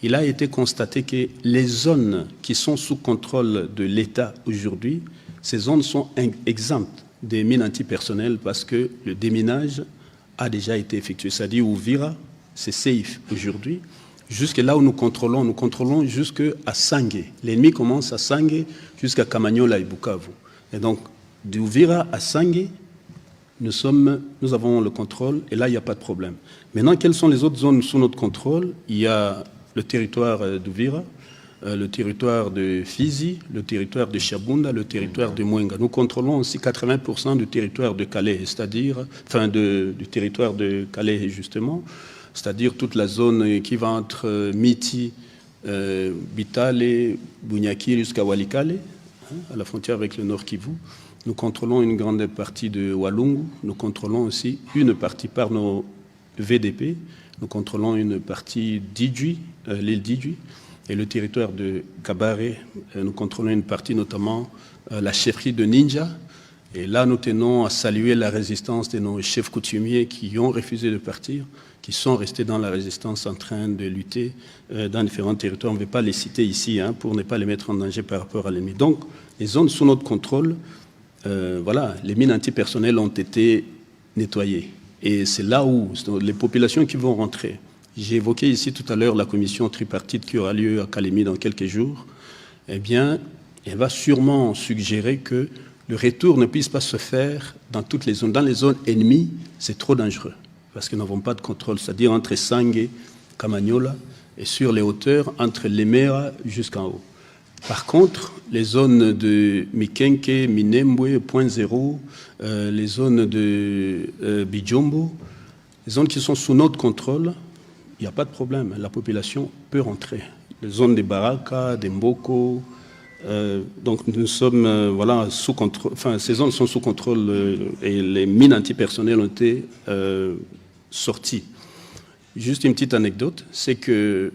Il a été constaté que les zones qui sont sous contrôle de l'État aujourd'hui, ces zones sont exemptes des mines antipersonnelles parce que le déminage a déjà été effectué. C'est-à-dire Uvira, c'est safe aujourd'hui. Jusque là où nous contrôlons jusqu'à Sangue. L'ennemi commence à Sangue jusqu'à Kamanyola et Bukavu. Et donc, d'Uvira à Sangue, nous avons le contrôle et là, il n'y a pas de problème. Maintenant, quelles sont les autres zones sous notre contrôle? Il y a le territoire d'Uvira, le territoire de Fizi, le territoire de Chabunda, le territoire de Mwenga. Nous contrôlons aussi 80% du territoire de Calais, c'est-à-dire, du territoire de Calais justement, c'est-à-dire toute la zone qui va entre Miti, Bitale, Bunyaki jusqu'à Walikale, à la frontière avec le Nord Kivu. Nous contrôlons une grande partie de Walungu. Nous contrôlons aussi une partie par nos VDP. Nous contrôlons une partie d'Idjui, l'île d'Idjui, et le territoire de Kabare. Nous contrôlons une partie, notamment la chefferie de Ninja. Et là, nous tenons à saluer la résistance de nos chefs coutumiers qui ont refusé de partir, qui sont restés dans la résistance en train de lutter dans différents territoires. On ne veut pas les citer ici pour ne pas les mettre en danger par rapport à l'ennemi. Donc, les zones sous notre contrôle, voilà, les mines antipersonnelles ont été nettoyées. Et c'est là où les populations qui vont rentrer. J'ai évoqué ici tout à l'heure la commission tripartite qui aura lieu à Kalemi dans quelques jours. Eh bien, elle va sûrement suggérer que le retour ne puisse pas se faire dans toutes les zones. Dans les zones ennemies, c'est trop dangereux, parce que nous n'avons pas de contrôle, c'est-à-dire entre Sangue, Kamanyola, et sur les hauteurs, entre Lemera jusqu'en haut. Par contre, les zones de Mikenke, Minembwe, Point Zéro, les zones de Bijombo, les zones qui sont sous notre contrôle, il n'y a pas de problème, la population peut rentrer. Les zones des Baraka, des Mboko, donc nous sommes voilà, sous contrôle, enfin ces zones sont sous contrôle et les mines antipersonnelles ont été sorties. Juste une petite anecdote, c'est que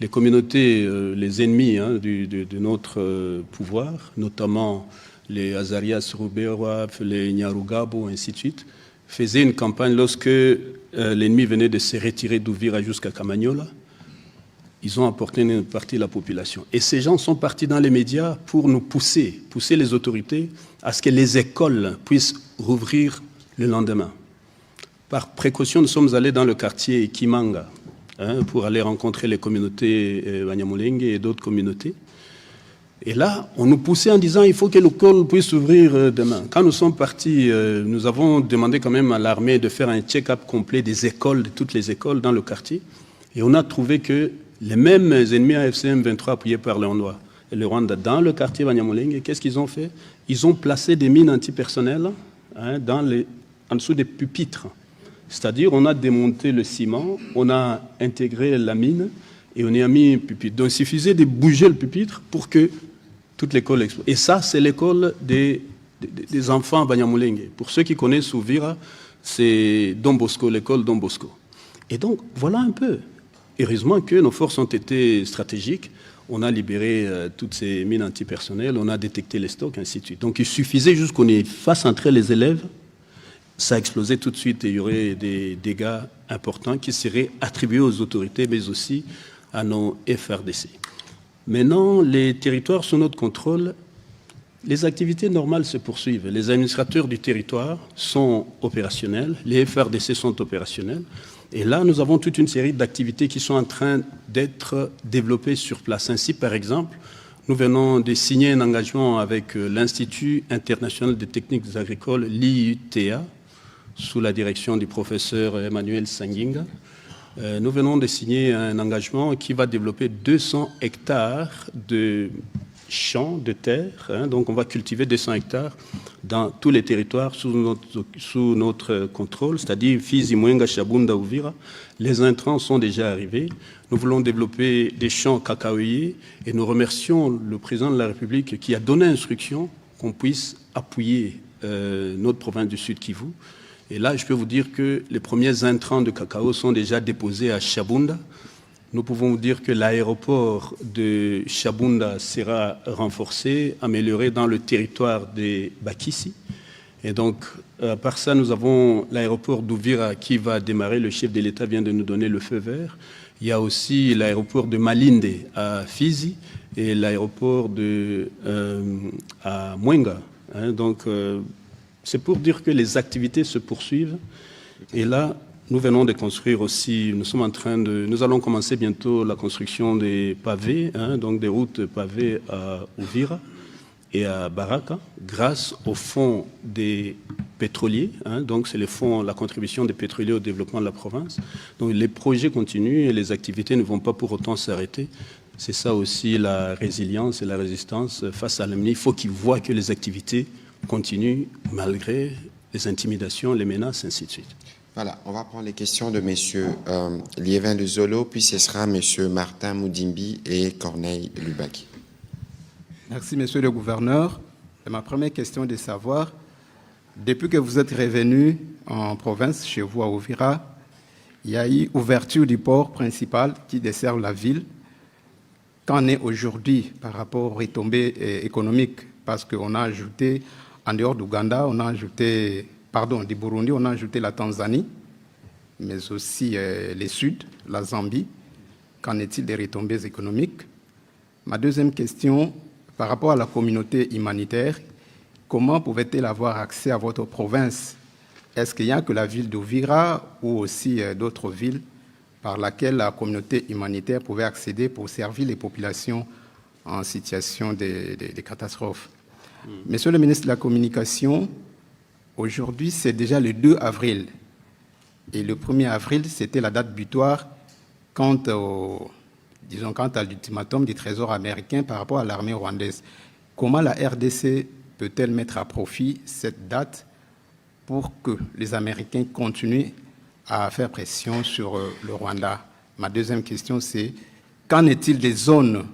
les communautés, les ennemis de notre pouvoir, notamment les Azarias Ruberwaf, les Nyarugabo, ainsi de suite, faisaient une campagne lorsque l'ennemi venait de se retirer d'Ouvira jusqu'à Kamanyola. Ils ont apporté une partie de la population. Et ces gens sont partis dans les médias pour nous pousser les autorités à ce que les écoles puissent rouvrir le lendemain. Par précaution, nous sommes allés dans le quartier Kimanga pour aller rencontrer les communautés Banyamulenge et d'autres communautés. Et là, on nous poussait en disant il faut que l'école puisse ouvrir demain. Quand nous sommes partis, nous avons demandé quand même à l'armée de faire un check-up complet des écoles, de toutes les écoles dans le quartier. Et on a trouvé que les mêmes ennemis AFC M23 appuyés par le Rwanda et le Rwanda dans le quartier Banyamulenge, qu'est-ce qu'ils ont fait? Ils ont placé des mines antipersonnelles en dessous des pupitres. C'est-à-dire, on a démonté le ciment, on a intégré la mine et on y a mis un pupitre. Donc, il suffisait de bouger le pupitre pour que toute l'école explose. Et ça, c'est l'école des enfants à Banyamulenge. Pour ceux qui connaissent Ouvira, c'est Don Bosco, l'école Don Bosco. Et donc, voilà un peu. Heureusement que nos forces ont été stratégiques. On a libéré toutes ces mines antipersonnelles, on a détecté les stocks, ainsi de suite. Donc, il suffisait juste qu'on y fasse entrer les élèves. Ça explosait tout de suite et il y aurait des dégâts importants qui seraient attribués aux autorités, mais aussi à nos FRDC. Maintenant, les territoires sous notre contrôle, les activités normales se poursuivent. Les administrateurs du territoire sont opérationnels, les FRDC sont opérationnels. Et là, nous avons toute une série d'activités qui sont en train d'être développées sur place. Ainsi, par exemple, nous venons de signer un engagement avec l'Institut international des techniques agricoles, l'IUTA, sous la direction du professeur Emmanuel Sanginga. Nous venons de signer un engagement qui va développer 200 hectares de champs de terre. Donc on va cultiver 200 hectares dans tous les territoires sous notre contrôle, c'est-à-dire Fizi, Mwenga, Shabunda, Uvira. Les intrants sont déjà arrivés. Nous voulons développer des champs cacaoyers et nous remercions le président de la République qui a donné instruction qu'on puisse appuyer notre province du Sud Kivu. Et là, je peux vous dire que les premiers intrants de cacao sont déjà déposés à Shabunda. Nous pouvons vous dire que l'aéroport de Shabunda sera renforcé, amélioré dans le territoire des Bakissi. Et donc, à part ça, nous avons l'aéroport d'Ouvira qui va démarrer. Le chef de l'État vient de nous donner le feu vert. Il y a aussi l'aéroport de Malinde à Fizi et l'aéroport à Mwenga. Donc, c'est pour dire que les activités se poursuivent. Et là, nous venons de construire aussi, nous allons commencer bientôt la construction des pavés, donc des routes pavées à Uvira et à Baraka, grâce au fonds des pétroliers. Donc c'est la contribution des pétroliers au développement de la province. Donc les projets continuent et les activités ne vont pas pour autant s'arrêter. C'est ça aussi la résilience et la résistance face à l'ennemi. Il faut qu'ils voient que les activités continue malgré les intimidations, les menaces, ainsi de suite. Voilà, on va prendre les questions de M. Liévin de Zolo, puis ce sera M. Martin Moudimbi et Corneille Lubaki. Merci, Monsieur le Gouverneur. Et ma première question est de savoir, depuis que vous êtes revenu en province, chez vous à Uvira, il y a eu ouverture du port principal qui dessert la ville. Qu'en est aujourd'hui par rapport aux retombées économiques? Parce qu'on a ajouté, en dehors d'Ouganda, on a ajouté, du Burundi, on a ajouté la Tanzanie, mais aussi les Suds, la Zambie. Qu'en est-il des retombées économiques? Ma deuxième question, par rapport à la communauté humanitaire, comment pouvait-elle avoir accès à votre province? Est-ce qu'il n'y a que la ville d'Uvira ou aussi d'autres villes par laquelle la communauté humanitaire pouvait accéder pour servir les populations en situation de catastrophe? Monsieur le ministre de la Communication, aujourd'hui, c'est déjà le 2 avril. Et le 1er avril, c'était la date butoir quant à l'ultimatum du Trésor américain par rapport à l'armée rwandaise. Comment la RDC peut-elle mettre à profit cette date pour que les Américains continuent à faire pression sur le Rwanda? Ma deuxième question, c'est qu'en est-il des zones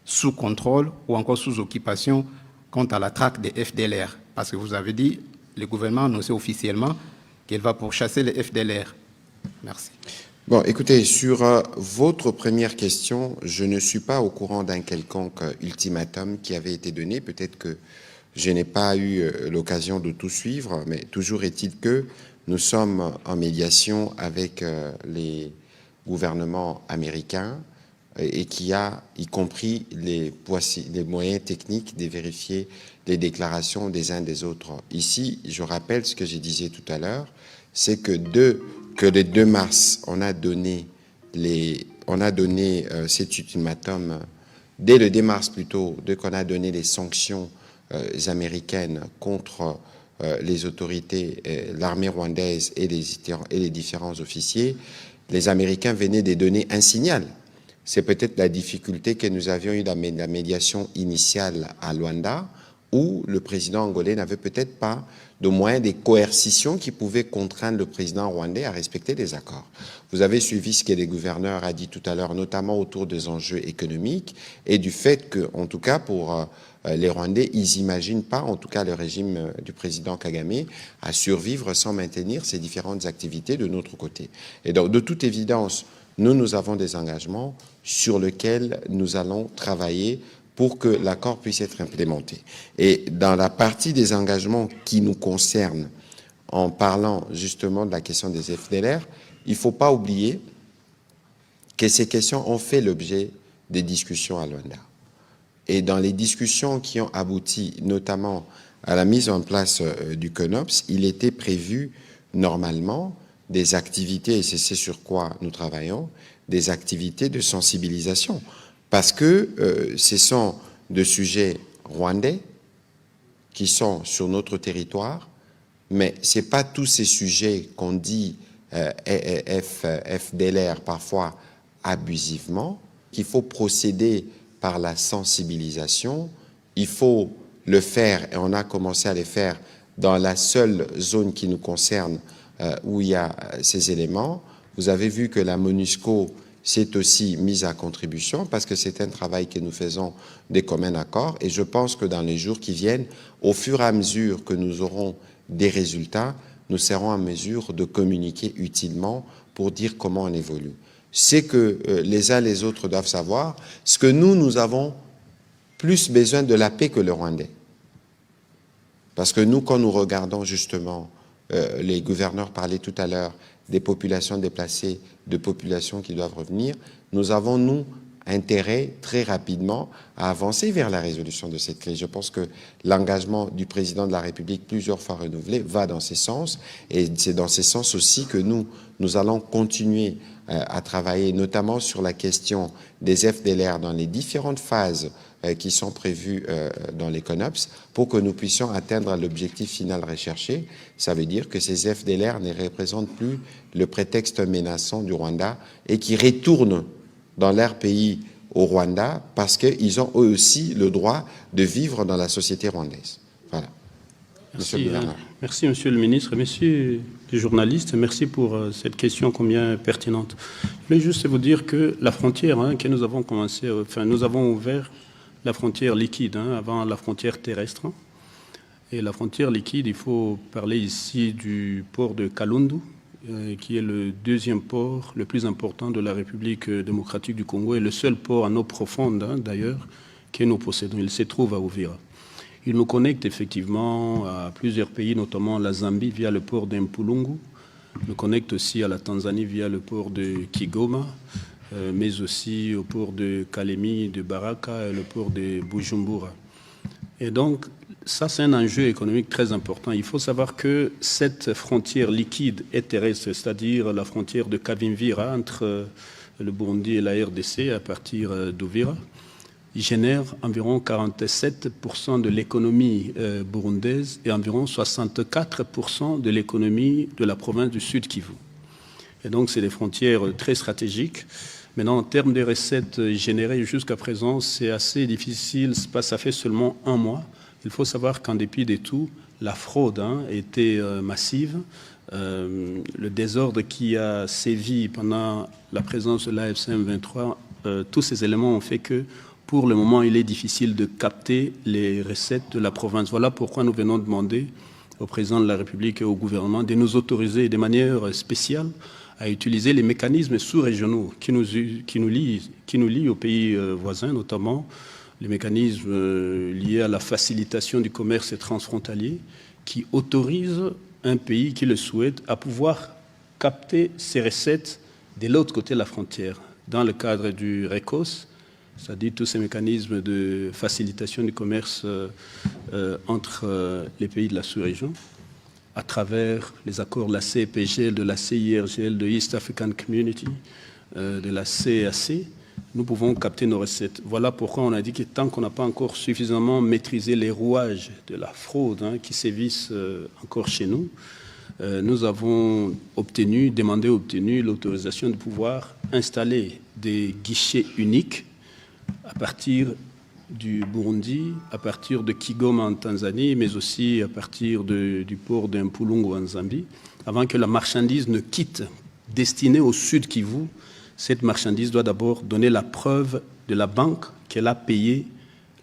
sous contrôle ou encore sous occupation quant à la traque des FDLR? Parce que vous avez dit, le gouvernement a annoncé officiellement qu'il va pourchasser les FDLR. Merci. Bon, écoutez, sur votre première question, je ne suis pas au courant d'un quelconque ultimatum qui avait été donné. Peut-être que je n'ai pas eu l'occasion de tout suivre, mais toujours est-il que nous sommes en médiation avec les gouvernements américains et qui a, y compris les moyens techniques de vérifier les déclarations des uns des autres. Ici, je rappelle ce que je disais tout à l'heure, c'est que le 2 mars, on a donné cet ultimatum, dès le 2 mars plutôt, dès qu'on a donné les sanctions américaines contre les autorités, l'armée rwandaise et les différents officiers, les Américains venaient de donner un signal. C'est peut-être la difficulté que nous avions eu dans la médiation initiale à Luanda, où le président angolais n'avait peut-être pas de moyens de coercition qui pouvaient contraindre le président rwandais à respecter les accords. Vous avez suivi ce que les gouverneurs a dit tout à l'heure, notamment autour des enjeux économiques et du fait que, en tout cas, pour les Rwandais, ils n'imaginent pas, en tout cas le régime du président Kagame, à survivre sans maintenir ces différentes activités de notre côté. Et donc, de toute évidence, nous avons des engagements sur lesquels nous allons travailler pour que l'accord puisse être implémenté. Et dans la partie des engagements qui nous concernent, en parlant justement de la question des FDLR, il ne faut pas oublier que ces questions ont fait l'objet des discussions à Luanda. Et dans les discussions qui ont abouti notamment à la mise en place du CONOPS, il était prévu normalement des activités, et c'est sur quoi nous travaillons, des activités de sensibilisation. Parce que ce sont des sujets rwandais qui sont sur notre territoire, mais ce n'est pas tous ces sujets qu'on dit FDLR parfois abusivement, qu'il faut procéder par la sensibilisation. Il faut le faire, et on a commencé à le faire dans la seule zone qui nous concerne où il y a ces éléments. Vous avez vu que la MONUSCO s'est aussi mise à contribution parce que c'est un travail que nous faisons des communs accords et je pense que dans les jours qui viennent, au fur et à mesure que nous aurons des résultats, nous serons en mesure de communiquer utilement pour dire comment on évolue. C'est que les uns les autres doivent savoir, ce que nous avons plus besoin de la paix que le Rwandais. Parce que nous, quand nous regardons justement, les gouverneurs parlaient tout à l'heure des populations déplacées, de populations qui doivent revenir, nous avons, nous, intérêt très rapidement à avancer vers la résolution de cette crise. Je pense que l'engagement du président de la République, plusieurs fois renouvelé, va dans ce sens. Et c'est dans ce sens aussi que nous allons continuer à travailler, notamment sur la question des FDLR dans les différentes phases qui sont prévues dans les CONOPS pour que nous puissions atteindre l'objectif final recherché. Ça veut dire que ces FDLR ne représentent plus le prétexte menaçant du Rwanda et qui retournent dans leur pays au Rwanda parce qu'ils ont eux aussi le droit de vivre dans la société rwandaise. Voilà. Merci, Monsieur le ministre. Messieurs les journalistes, merci pour cette question combien pertinente. Je voulais juste vous dire que la frontière que nous avons commencé, nous avons ouvert la frontière liquide avant la frontière terrestre. Et la frontière liquide, il faut parler ici du port de Kalundu, qui est le deuxième port le plus important de la République démocratique du Congo et le seul port en eau profonde, d'ailleurs, que nous possédons. Il se trouve à Uvira. Il nous connecte effectivement à plusieurs pays, notamment la Zambie via le port d'Mpulungu. Il nous connecte aussi à la Tanzanie via le port de Kigoma, mais aussi au port de Kalemi, de Baraka et le port de Bujumbura. Et donc, ça, c'est un enjeu économique très important. Il faut savoir que cette frontière liquide et terrestre, c'est-à-dire la frontière de Kavimvira entre le Burundi et la RDC à partir d'Uvira, génère environ 47% de l'économie burundaise et environ 64% de l'économie de la province du Sud Kivu. Et donc, c'est des frontières très stratégiques. Maintenant, en termes de recettes générées jusqu'à présent, c'est assez difficile. Ça fait seulement un mois. Il faut savoir qu'en dépit de tout, la fraude était massive. Le désordre qui a sévi pendant la présence de l'AFCM 23, tous ces éléments ont fait que, pour le moment, il est difficile de capter les recettes de la province. Voilà pourquoi nous venons demander au président de la République et au gouvernement de nous autoriser de manière spéciale à utiliser les mécanismes sous-régionaux qui nous lient aux pays voisins, notamment les mécanismes liés à la facilitation du commerce transfrontalier, qui autorisent un pays qui le souhaite à pouvoir capter ses recettes de l'autre côté de la frontière, dans le cadre du RECOS, c'est-à-dire tous ces mécanismes de facilitation du commerce entre les pays de la sous-région, à travers les accords de la CEPGL, de la CIRGL, de East African Community, de la CAC, nous pouvons capter nos recettes. Voilà pourquoi on a dit que tant qu'on n'a pas encore suffisamment maîtrisé les rouages de la fraude qui sévissent encore chez nous, nous avons demandé l'autorisation de pouvoir installer des guichets uniques à partir du Burundi, à partir de Kigoma en Tanzanie, mais aussi à partir du port d'Mpulungu en Zambie, avant que la marchandise ne quitte, destinée au Sud Kivu. Cette marchandise doit d'abord donner la preuve de la banque qu'elle a payé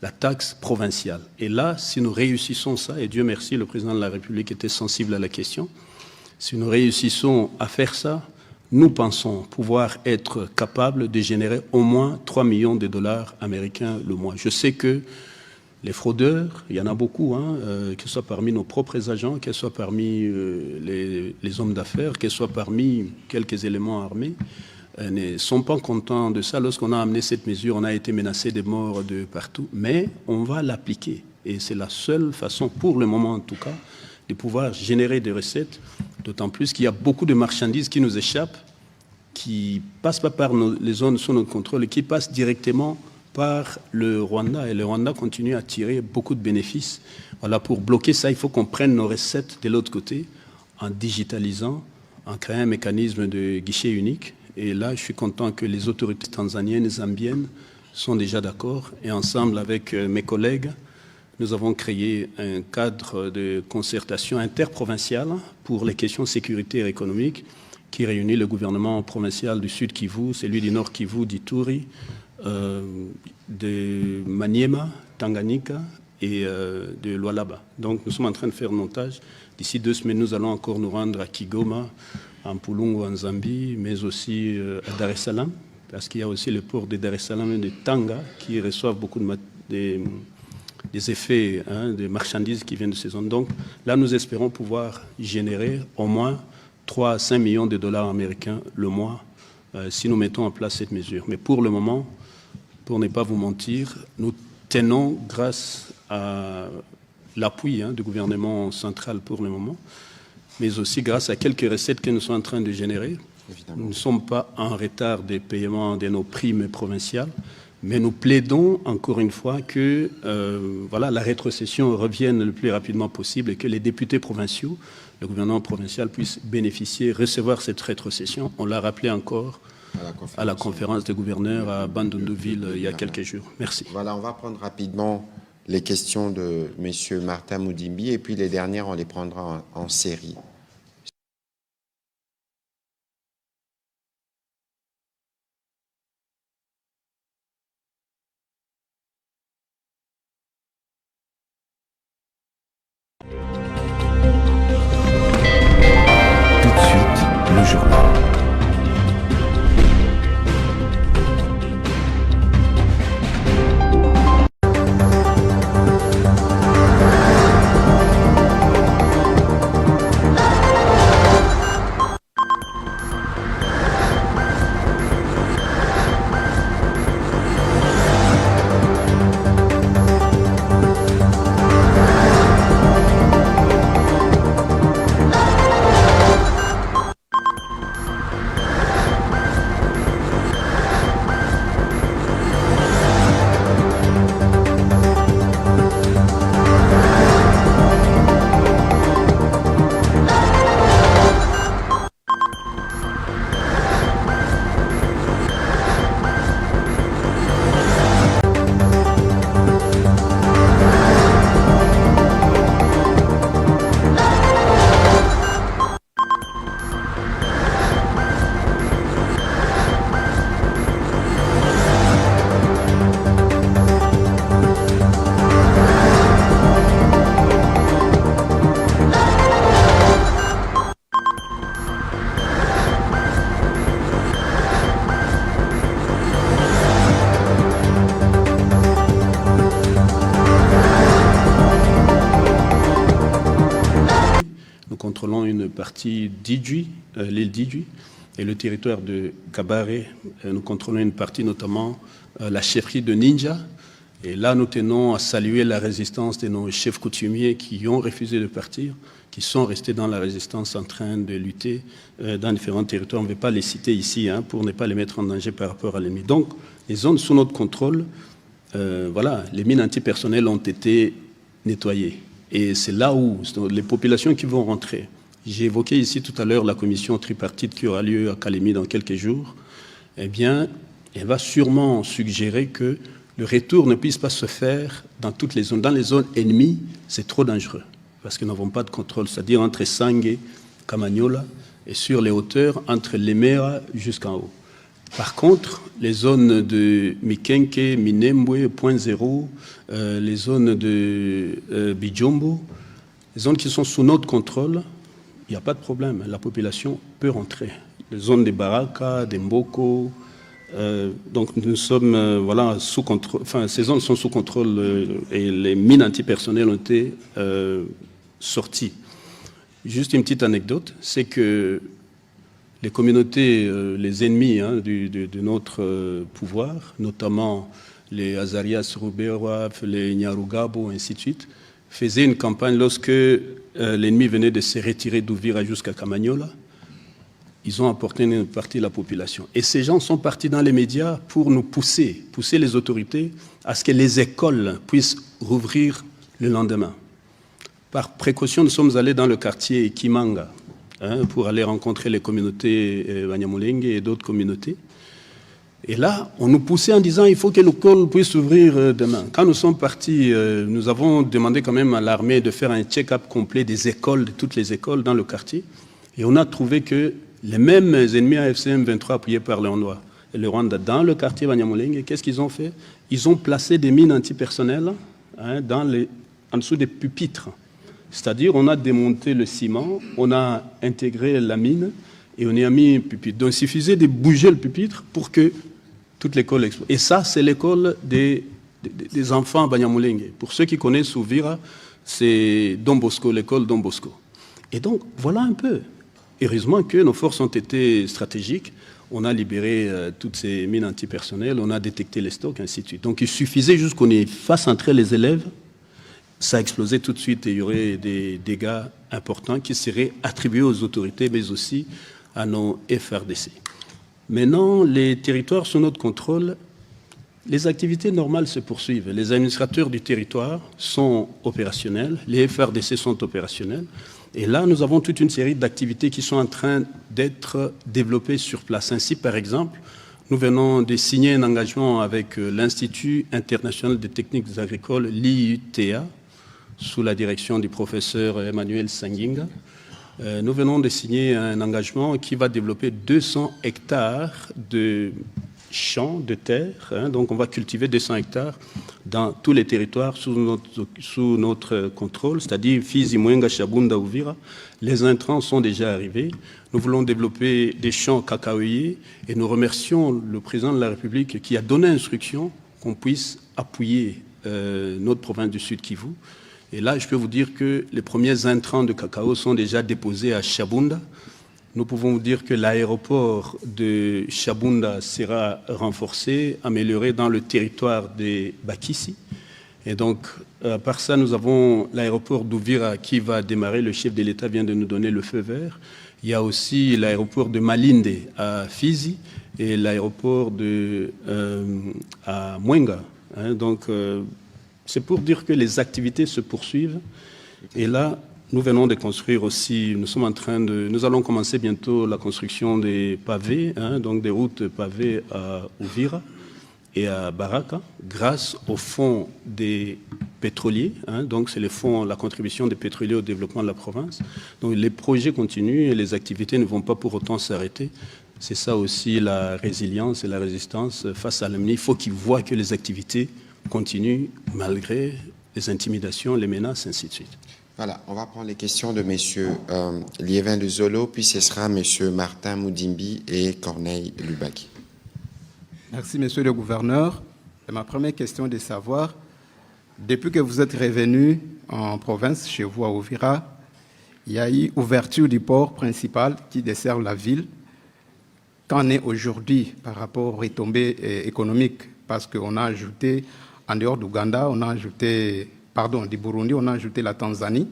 la taxe provinciale. Et là, si nous réussissons ça, et Dieu merci, le président de la République était sensible à la question, si nous réussissons à faire ça, nous pensons pouvoir être capables de générer au moins 3 millions de dollars américains le mois. Je sais que les fraudeurs, il y en a beaucoup, que ce soit parmi nos propres agents, que ce soit parmi les hommes d'affaires, que ce soit parmi quelques éléments armés, ne sont pas contents de ça. Lorsqu'on a amené cette mesure, on a été menacé de morts de partout, mais on va l'appliquer. Et c'est la seule façon, pour le moment en tout cas, de pouvoir générer des recettes, d'autant plus qu'il y a beaucoup de marchandises qui nous échappent, qui ne passent pas par les zones sous notre contrôle et qui passent directement par le Rwanda. Et le Rwanda continue à tirer beaucoup de bénéfices. Voilà, pour bloquer ça, il faut qu'on prenne nos recettes de l'autre côté, en digitalisant, en créant un mécanisme de guichet unique. Et là, je suis content que les autorités tanzaniennes et zambiennes sont déjà d'accord. Et ensemble avec mes collègues, nous avons créé un cadre de concertation interprovinciale pour les questions sécuritaires et économiques qui réunit le gouvernement provincial du Sud Kivu, celui du Nord Kivu, d'Ituri, de Maniema, Tanganyika et de Lualaba. Donc nous sommes en train de faire montage. D'ici 2 semaines, nous allons encore nous rendre à Kigoma, en Pulungu, en Zambie, mais aussi à Dar es Salaam, parce qu'il y a aussi le port de Dar es Salaam et de Tanga qui reçoivent beaucoup des effets, des marchandises qui viennent de ces zones. Donc là, nous espérons pouvoir générer au moins 3 à 5 millions de dollars américains le mois si nous mettons en place cette mesure. Mais pour le moment, pour ne pas vous mentir, nous tenons grâce à l'appui du gouvernement central pour le moment, mais aussi grâce à quelques recettes que nous sommes en train de générer. Évidemment. Nous ne sommes pas en retard des paiements de nos primes provinciales, mais nous plaidons encore une fois que la rétrocession revienne le plus rapidement possible et que les députés provinciaux, le gouvernement provincial puisse bénéficier, recevoir cette rétrocession. On l'a rappelé encore à la conférence des gouverneurs à Bandundu-Ville il y a quelques jours. Merci. Voilà, on va prendre rapidement les questions de M. Martin Moudimbi et puis les dernières, on les prendra en série. une partie d'Idjui, l'île d'Idjui, et le territoire de Kabaré. Nous contrôlons une partie, notamment la chefferie de Ninja. Et là, nous tenons à saluer la résistance de nos chefs coutumiers qui ont refusé de partir, qui sont restés dans la résistance en train de lutter dans différents territoires. On ne veut pas les citer ici pour ne pas les mettre en danger par rapport à l'ennemi. Donc, les zones sous notre contrôle, voilà, les mines antipersonnelles ont été nettoyées. Et c'est là où les populations qui vont rentrer. J'ai évoqué ici tout à l'heure la commission tripartite qui aura lieu à Kalemi dans quelques jours. Eh bien, elle va sûrement suggérer que le retour ne puisse pas se faire dans toutes les zones. Dans les zones ennemies, c'est trop dangereux parce que nous n'avons pas de contrôle, c'est-à-dire entre Sangue, Kamanyola et sur les hauteurs entre Lemera jusqu'en haut. Par contre, les zones de Mikenke, Minembwe, Point Zéro, les zones de Bijombo, les zones qui sont sous notre contrôle, il n'y a pas de problème, la population peut rentrer. Les zones des Baraka, des Mboko, donc nous sommes voilà, sous contrôle, enfin ces zones sont sous contrôle et les mines antipersonnelles ont été sorties. Juste une petite anecdote, c'est que les communautés, les ennemis de notre pouvoir, notamment les Azarias Rubewa, les Nyarugabo, ainsi de suite, faisaient une campagne lorsque l'ennemi venait de se retirer d'Ouvira jusqu'à Kamanyola. Ils ont apporté une partie de la population. Et ces gens sont partis dans les médias pour nous pousser les autorités à ce que les écoles puissent rouvrir le lendemain. Par précaution, nous sommes allés dans le quartier Kimanga pour aller rencontrer les communautés Banyamulenge et d'autres communautés. Et là, on nous poussait en disant il faut que l'école puisse s'ouvrir demain. Quand nous sommes partis, nous avons demandé quand même à l'armée de faire un check-up complet des écoles, de toutes les écoles dans le quartier. Et on a trouvé que les mêmes ennemis AFCM 23 appuyés par le Rwanda et le Rwanda dans le quartier Banyamulenge, qu'est-ce qu'ils ont fait? Ils ont placé des mines antipersonnelles en dessous des pupitres. C'est-à-dire, on a démonté le ciment, on a intégré la mine et on y a mis un pupitre. Donc, il suffisait de bouger le pupitre pour que toute l'école explose. Et ça, c'est l'école des enfants à Banyamulenge. Pour ceux qui connaissent Ouvira, c'est Don Bosco, l'école Don Bosco. Et donc, voilà un peu. Heureusement que nos forces ont été stratégiques. On a libéré toutes ces mines antipersonnelles, on a détecté les stocks, ainsi de suite. Donc, il suffisait juste qu'on fasse entrer les élèves. Ça explosait tout de suite et il y aurait des dégâts importants qui seraient attribués aux autorités, mais aussi à nos FRDC. Maintenant, les territoires sous notre contrôle, les activités normales se poursuivent. Les administrateurs du territoire sont opérationnels, les FRDC sont opérationnels. Et là, nous avons toute une série d'activités qui sont en train d'être développées sur place. Ainsi, par exemple, nous venons de signer un engagement avec l'Institut international des techniques agricoles, l'IUTA, sous la direction du professeur Emmanuel Sanginga. Nous venons de signer un engagement qui va développer 200 hectares de champs de terre. Donc on va cultiver 200 hectares dans tous les territoires sous notre contrôle, c'est-à-dire Fizi, Mwenga, Shabunda, Ouvira. Les intrants sont déjà arrivés. Nous voulons développer des champs cacaoyers et nous remercions le président de la République qui a donné instruction qu'on puisse appuyer notre province du Sud Kivu. Et là, je peux vous dire que les premiers intrants de cacao sont déjà déposés à Shabunda. Nous pouvons vous dire que l'aéroport de Shabunda sera renforcé, amélioré dans le territoire de Bakissi. Et donc, à part ça, nous avons l'aéroport d'Ouvira qui va démarrer. Le chef de l'État vient de nous donner le feu vert. Il y a aussi l'aéroport de Malinde à Fizi et l'aéroport à Mwenga. Donc, c'est pour dire que les activités se poursuivent. Et là, nous venons de construire aussi, nous allons commencer bientôt la construction des pavés, donc des routes pavées à Ouvira et à Baraka, grâce au fonds des pétroliers. Donc c'est la contribution des pétroliers au développement de la province. Donc les projets continuent et les activités ne vont pas pour autant s'arrêter. C'est ça aussi la résilience et la résistance face à l'ennemi. Il faut qu'ils voient que les activités continuent malgré les intimidations, les menaces, ainsi de suite. Voilà, on va prendre les questions de messieurs Liévin Luzolo, puis ce sera monsieur Martin Moudimbi et Corneille Lubaki. Merci, monsieur le gouverneur. Et ma première question est de savoir, depuis que vous êtes revenu en province, chez vous à Ouvira, Il y a eu ouverture du port principal qui dessert la ville. Qu'en est aujourd'hui par rapport aux retombées économiques? Parce qu'on a ajouté, en dehors d'Ouganda, on a ajouté, pardon, du Burundi, on a ajouté la Tanzanie,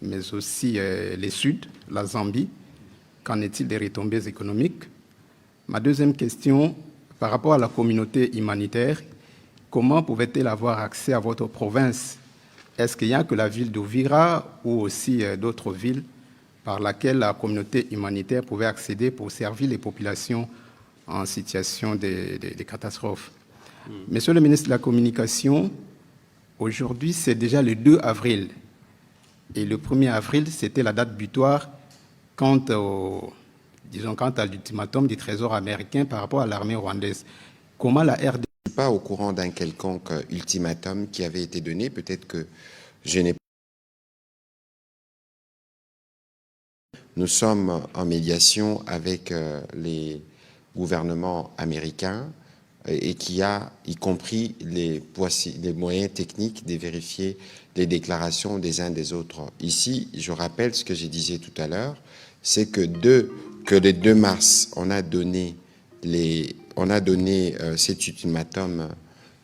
mais aussi les Suds, la Zambie. Qu'en est-il des retombées économiques? Ma deuxième question, par rapport à la communauté humanitaire, comment pouvait-elle avoir accès à votre province? Est-ce qu'il n'y a que la ville d'Ouvira ou aussi d'autres villes par laquelle la communauté humanitaire pouvait accéder pour servir les populations en situation de catastrophe? Monsieur le ministre de la Communication, aujourd'hui, c'est déjà le 2 avril. Et le 1er avril, c'était la date butoir quant à l'ultimatum du Trésor américain par rapport à l'armée rwandaise. Comment la RDC... Je ne suis pas au courant d'un quelconque ultimatum qui avait été donné. Peut-être que je n'ai pas... Nous sommes en médiation avec les gouvernements américains et qui a, y compris les moyens techniques de vérifier les déclarations des uns des autres. Ici, je rappelle ce que je disais tout à l'heure, c'est que le 2 mars, on a donné cet ultimatum,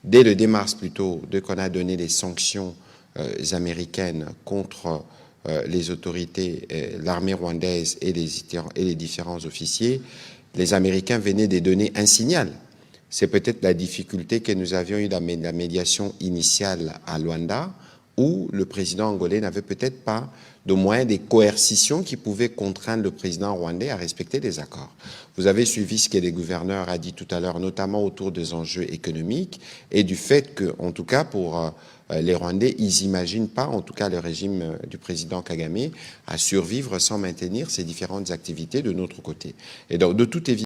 dès le 2 mars plutôt, dès qu'on a donné les sanctions américaines contre les autorités, l'armée rwandaise et les différents officiers, les Américains venaient de donner un signal. C'est peut-être la difficulté que nous avions eu dans la médiation initiale à Luanda, où le président angolais n'avait peut-être pas de moyens de coercition qui pouvaient contraindre le président rwandais à respecter les accords. Vous avez suivi ce que les gouverneurs a dit tout à l'heure, notamment autour des enjeux économiques et du fait que, en tout cas pour les Rwandais, ils n'imaginent pas, en tout cas le régime du président Kagame, à survivre sans maintenir ces différentes activités de notre côté. Et donc, de toute évidence,